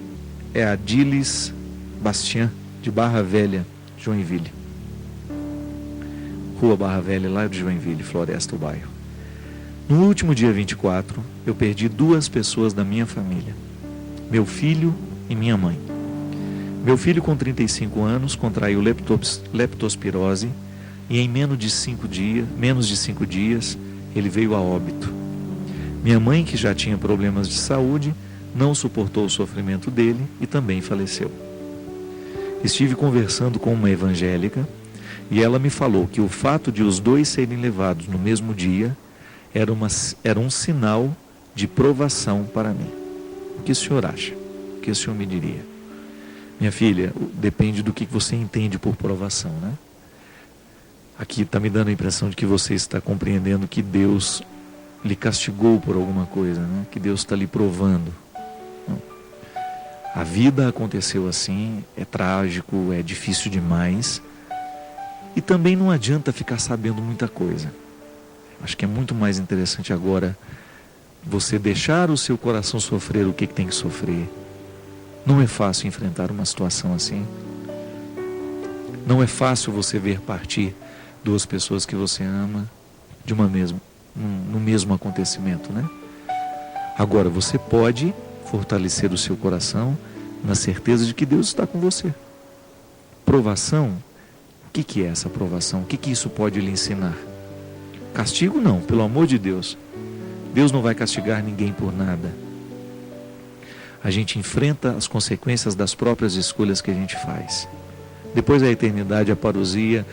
é Adilis Bastian, de Barra Velha, Joinville. Rua Barra Velha, lá de Joinville, Floresta, o bairro. No último dia 24, eu perdi 2 pessoas da minha família. Meu filho e minha mãe. Meu filho, com 35 anos, contraiu leptospirose e em menos de 5 dias, ele veio a óbito. Minha mãe, que já tinha problemas de saúde, não suportou o sofrimento dele e também faleceu. Estive conversando com uma evangélica e ela me falou que o fato de os 2 serem levados no mesmo dia era um sinal de provação para mim. O que o senhor acha? O que o senhor me diria? Minha filha, depende do que você entende por provação, né? Aqui está me dando a impressão de que você está compreendendo que Deus lhe castigou por alguma coisa, né? Que Deus está lhe provando. Não. A vida aconteceu assim, é trágico, é difícil demais. E também não adianta ficar sabendo muita coisa. Acho que é muito mais interessante agora você deixar o seu coração sofrer o que tem que sofrer. Não é fácil enfrentar uma situação assim. Não é fácil você ver partir 2 pessoas que você ama no mesmo acontecimento, né? Agora, você pode fortalecer o seu coração na certeza de que Deus está com você. Provação, o que é essa provação? O que isso pode lhe ensinar? Castigo não, pelo amor de Deus. Deus não vai castigar ninguém por nada. A gente enfrenta as consequências das próprias escolhas que a gente faz. Depois da eternidade, a parousia,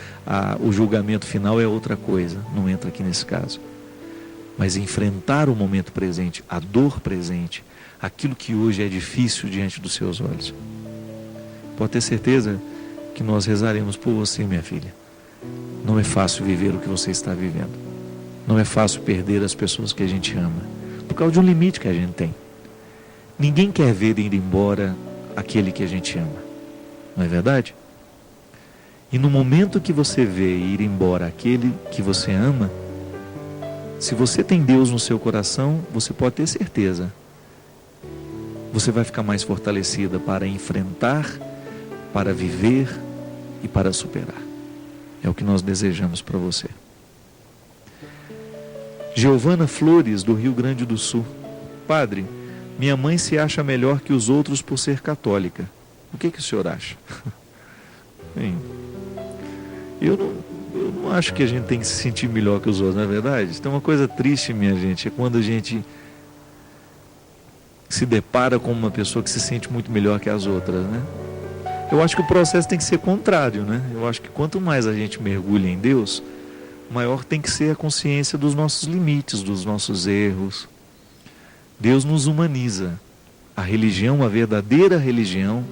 o julgamento final é outra coisa, não entra aqui nesse caso. Mas enfrentar o momento presente, a dor presente, aquilo que hoje é difícil diante dos seus olhos. Pode ter certeza que nós rezaremos por você, minha filha. Não é fácil viver o que você está vivendo. Não é fácil perder as pessoas que a gente ama, por causa de um limite que a gente tem. Ninguém quer ver ir embora aquele que a gente ama. Não é verdade? E no momento que você vê ir embora aquele que você ama, se você tem Deus no seu coração, você pode ter certeza. Você vai ficar mais fortalecida para enfrentar, para viver e para superar. É o que nós desejamos para você. Giovana Flores, do Rio Grande do Sul. Padre, minha mãe se acha melhor que os outros por ser católica. O que o senhor acha? Bem, eu não acho que a gente tem que se sentir melhor que os outros, não é verdade? Tem uma coisa triste, minha gente, é quando a gente se depara com uma pessoa que se sente muito melhor que as outras, né? Eu acho que o processo tem que ser contrário, né? Eu acho que quanto mais a gente mergulha em Deus, maior tem que ser a consciência dos nossos limites, dos nossos erros. Deus nos humaniza. A religião, a verdadeira religião,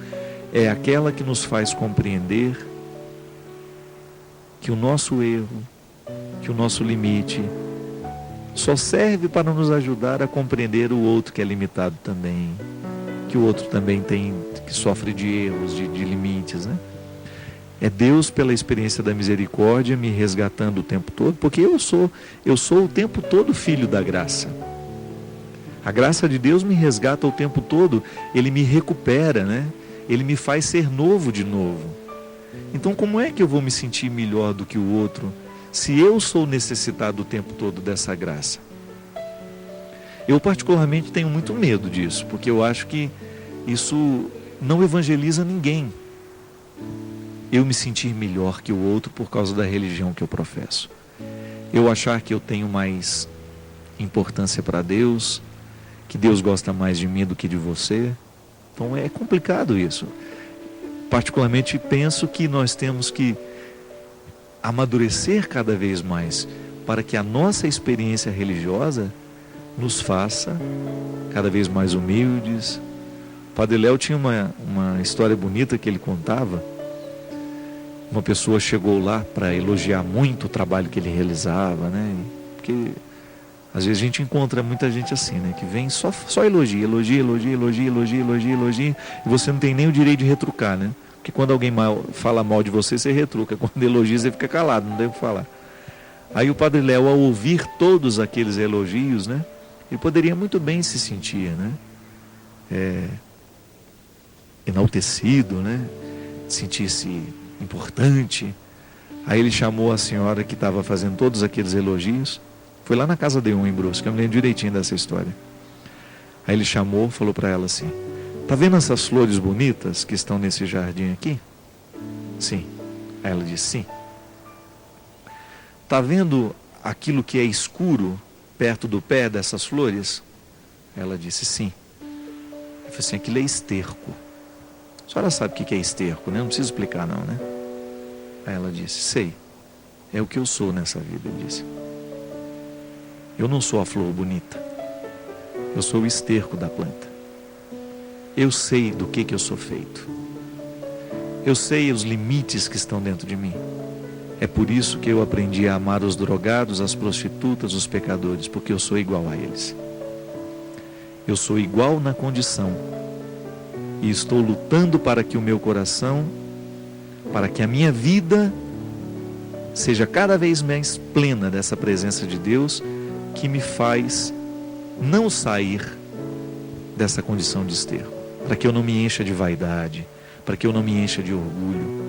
é aquela que nos faz compreender que o nosso erro, que o nosso limite, só serve para nos ajudar a compreender o outro que é limitado também, que o outro também que sofre de erros, de limites, né? É Deus, pela experiência da misericórdia, me resgatando o tempo todo, porque eu sou o tempo todo filho da graça. A graça de Deus me resgata o tempo todo, Ele me recupera, né? Ele me faz ser novo de novo. Então, como é que eu vou me sentir melhor do que o outro, se eu sou necessitado o tempo todo dessa graça? Eu particularmente tenho muito medo disso, porque eu acho que isso não evangeliza ninguém. Eu me sentir melhor que o outro por causa da religião que eu professo. Eu achar que eu tenho mais importância para Deus, que Deus gosta mais de mim do que de você. Então é complicado isso. Particularmente penso que nós temos que amadurecer cada vez mais para que a nossa experiência religiosa nos faça cada vez mais humildes. O Padre Léo tinha uma história bonita que ele contava. Uma pessoa chegou lá para elogiar muito o trabalho que ele realizava, né? Porque Às vezes a gente encontra muita gente assim, né? Que vem só elogia, e você não tem nem o direito de retrucar, né? Porque quando alguém fala mal de você, você retruca. Quando elogia, você fica calado, não tem o que falar. Aí o Padre Léo, ao ouvir todos aqueles elogios, né? Ele poderia muito bem se sentir, né? Enaltecido, né? Sentir-se importante. Aí ele chamou a senhora que estava fazendo todos aqueles elogios. Foi lá na casa de em Brusque, eu me lembro direitinho dessa história. Aí ele chamou, falou para ela assim: tá vendo essas flores bonitas que estão nesse jardim aqui? Sim. Aí ela disse: sim. Tá vendo aquilo que é escuro perto do pé dessas flores? Ela disse: sim. Eu falei assim: aquilo é esterco. A senhora sabe o que é esterco, né? Não precisa explicar não, né? Aí ela disse: sei. É o que eu sou nessa vida, ele disse. Eu não sou a flor bonita. Eu sou o esterco da planta. Eu sei do que eu sou feito. Eu sei os limites que estão dentro de mim. É por isso que eu aprendi a amar os drogados, as prostitutas, os pecadores, porque eu sou igual a eles. Eu sou igual na condição. E estou lutando para que o meu coração, para que a minha vida seja cada vez mais plena dessa presença de Deus, que me faz não sair dessa condição de esterco, para que eu não me encha de vaidade, para que eu não me encha de orgulho.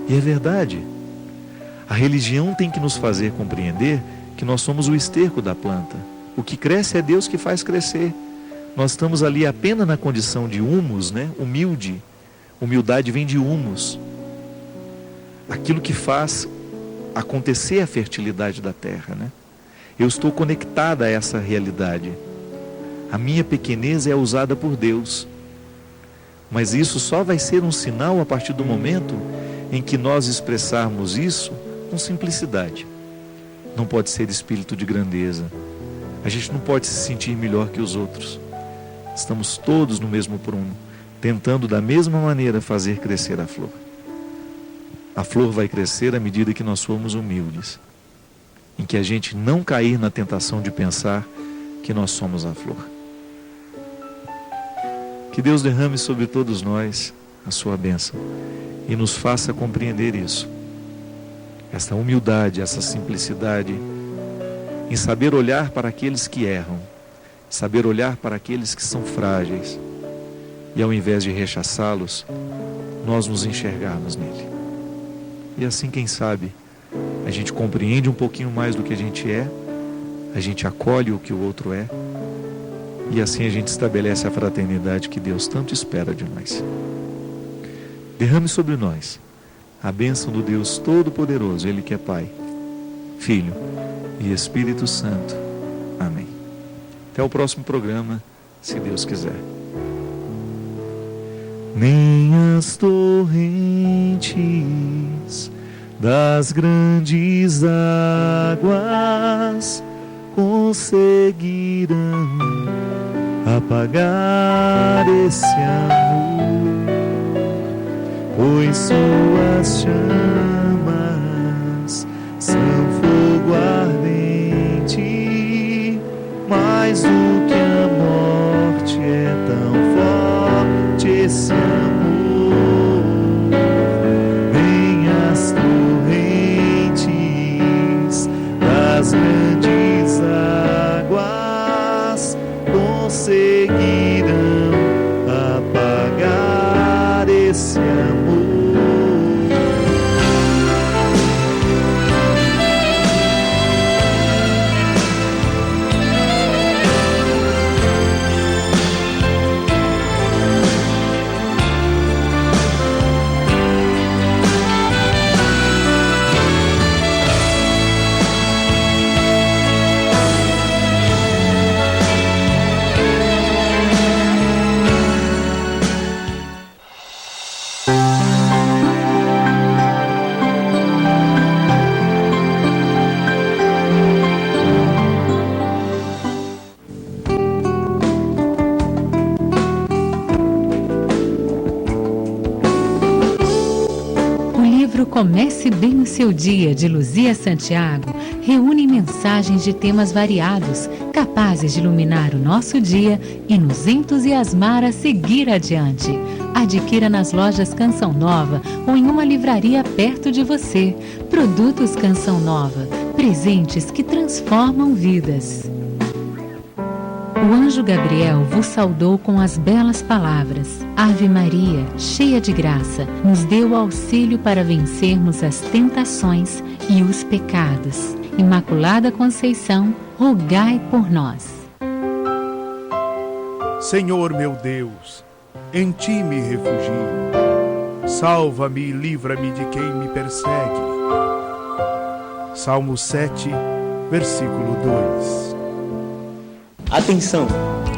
E é verdade, a religião tem que nos fazer compreender que nós somos o esterco da planta. O que cresce é Deus que faz crescer. Nós estamos ali apenas na condição de humus, né? Humilde. Humildade vem de humus. Aquilo que faz acontecer a fertilidade da terra, né? Eu estou conectada a essa realidade. A minha pequenez é usada por Deus. Mas isso só vai ser um sinal a partir do momento em que nós expressarmos isso com simplicidade. Não pode ser espírito de grandeza. A gente não pode se sentir melhor que os outros. Estamos todos no mesmo prumo, tentando da mesma maneira fazer crescer a flor. A flor vai crescer à medida que nós formos humildes, em que a gente não cair na tentação de pensar que nós somos a flor. Que Deus derrame sobre todos nós a sua bênção e nos faça compreender isso. Essa humildade, essa simplicidade, em saber olhar para aqueles que erram, saber olhar para aqueles que são frágeis e, ao invés de rechaçá-los, nós nos enxergarmos nele. E assim, quem sabe, a gente compreende um pouquinho mais do que a gente é, a gente acolhe o que o outro é, e assim a gente estabelece a fraternidade que Deus tanto espera de nós. Derrame sobre nós a bênção do Deus Todo-Poderoso, Ele que é Pai, Filho e Espírito Santo. Amém. Até o próximo programa, se Deus quiser. Nem as torrentes das grandes águas conseguirão apagar esse amor, pois suas chamas são fogo ardente, mais do que a morte é tão forte esse amor. Vem as torrentes das grandes águas conseguirão apagar esse amor. livro Comece Bem o Seu Dia, de Luzia Santiago, reúne mensagens de temas variados, capazes de iluminar o nosso dia e nos entusiasmar a seguir adiante. Adquira nas lojas Canção Nova ou em uma livraria perto de você. Produtos Canção Nova, presentes que transformam vidas. O anjo Gabriel vos saudou com as belas palavras: Ave Maria, cheia de graça, nos deu auxílio para vencermos as tentações e os pecados. Imaculada Conceição, rogai por nós. Senhor meu Deus, em ti me refugio. Salva-me e livra-me de quem me persegue. Salmo 7, versículo 2. Atenção!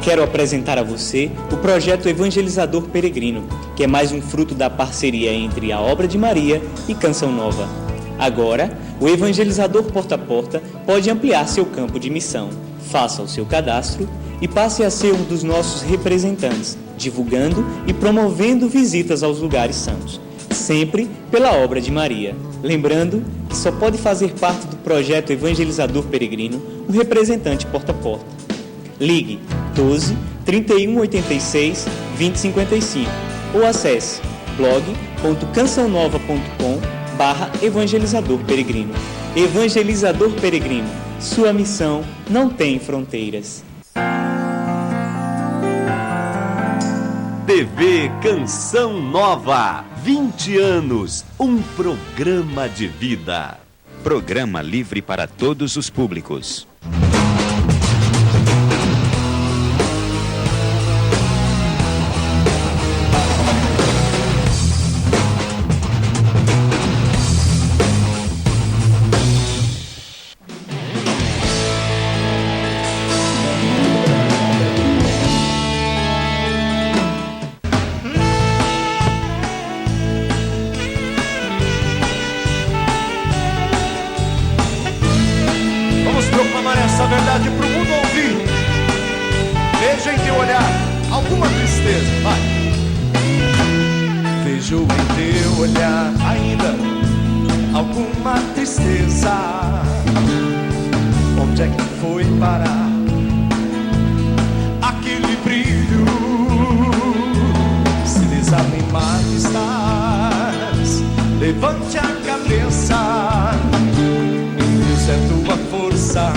Quero apresentar a você o projeto Evangelizador Peregrino, que é mais um fruto da parceria entre a Obra de Maria e Canção Nova. Agora, o Evangelizador Porta a Porta pode ampliar seu campo de missão. Faça o seu cadastro e passe a ser um dos nossos representantes, divulgando e promovendo visitas aos lugares santos, sempre pela Obra de Maria. Lembrando que só pode fazer parte do projeto Evangelizador Peregrino o representante Porta a Porta. Ligue 12 31 86 20 55 ou acesse blog.cançãonova.com/evangelizador peregrino. Evangelizador Peregrino, sua missão não tem fronteiras. TV Canção Nova, 20 anos, um programa de vida. Programa livre para todos os públicos. Verdade pro mundo ouvir. Vejo em teu olhar alguma tristeza, vai. Vejo em teu olhar ainda alguma tristeza. Onde é que foi parar aquele brilho? Se desanimado estás, levante a cabeça. Deus é tua força.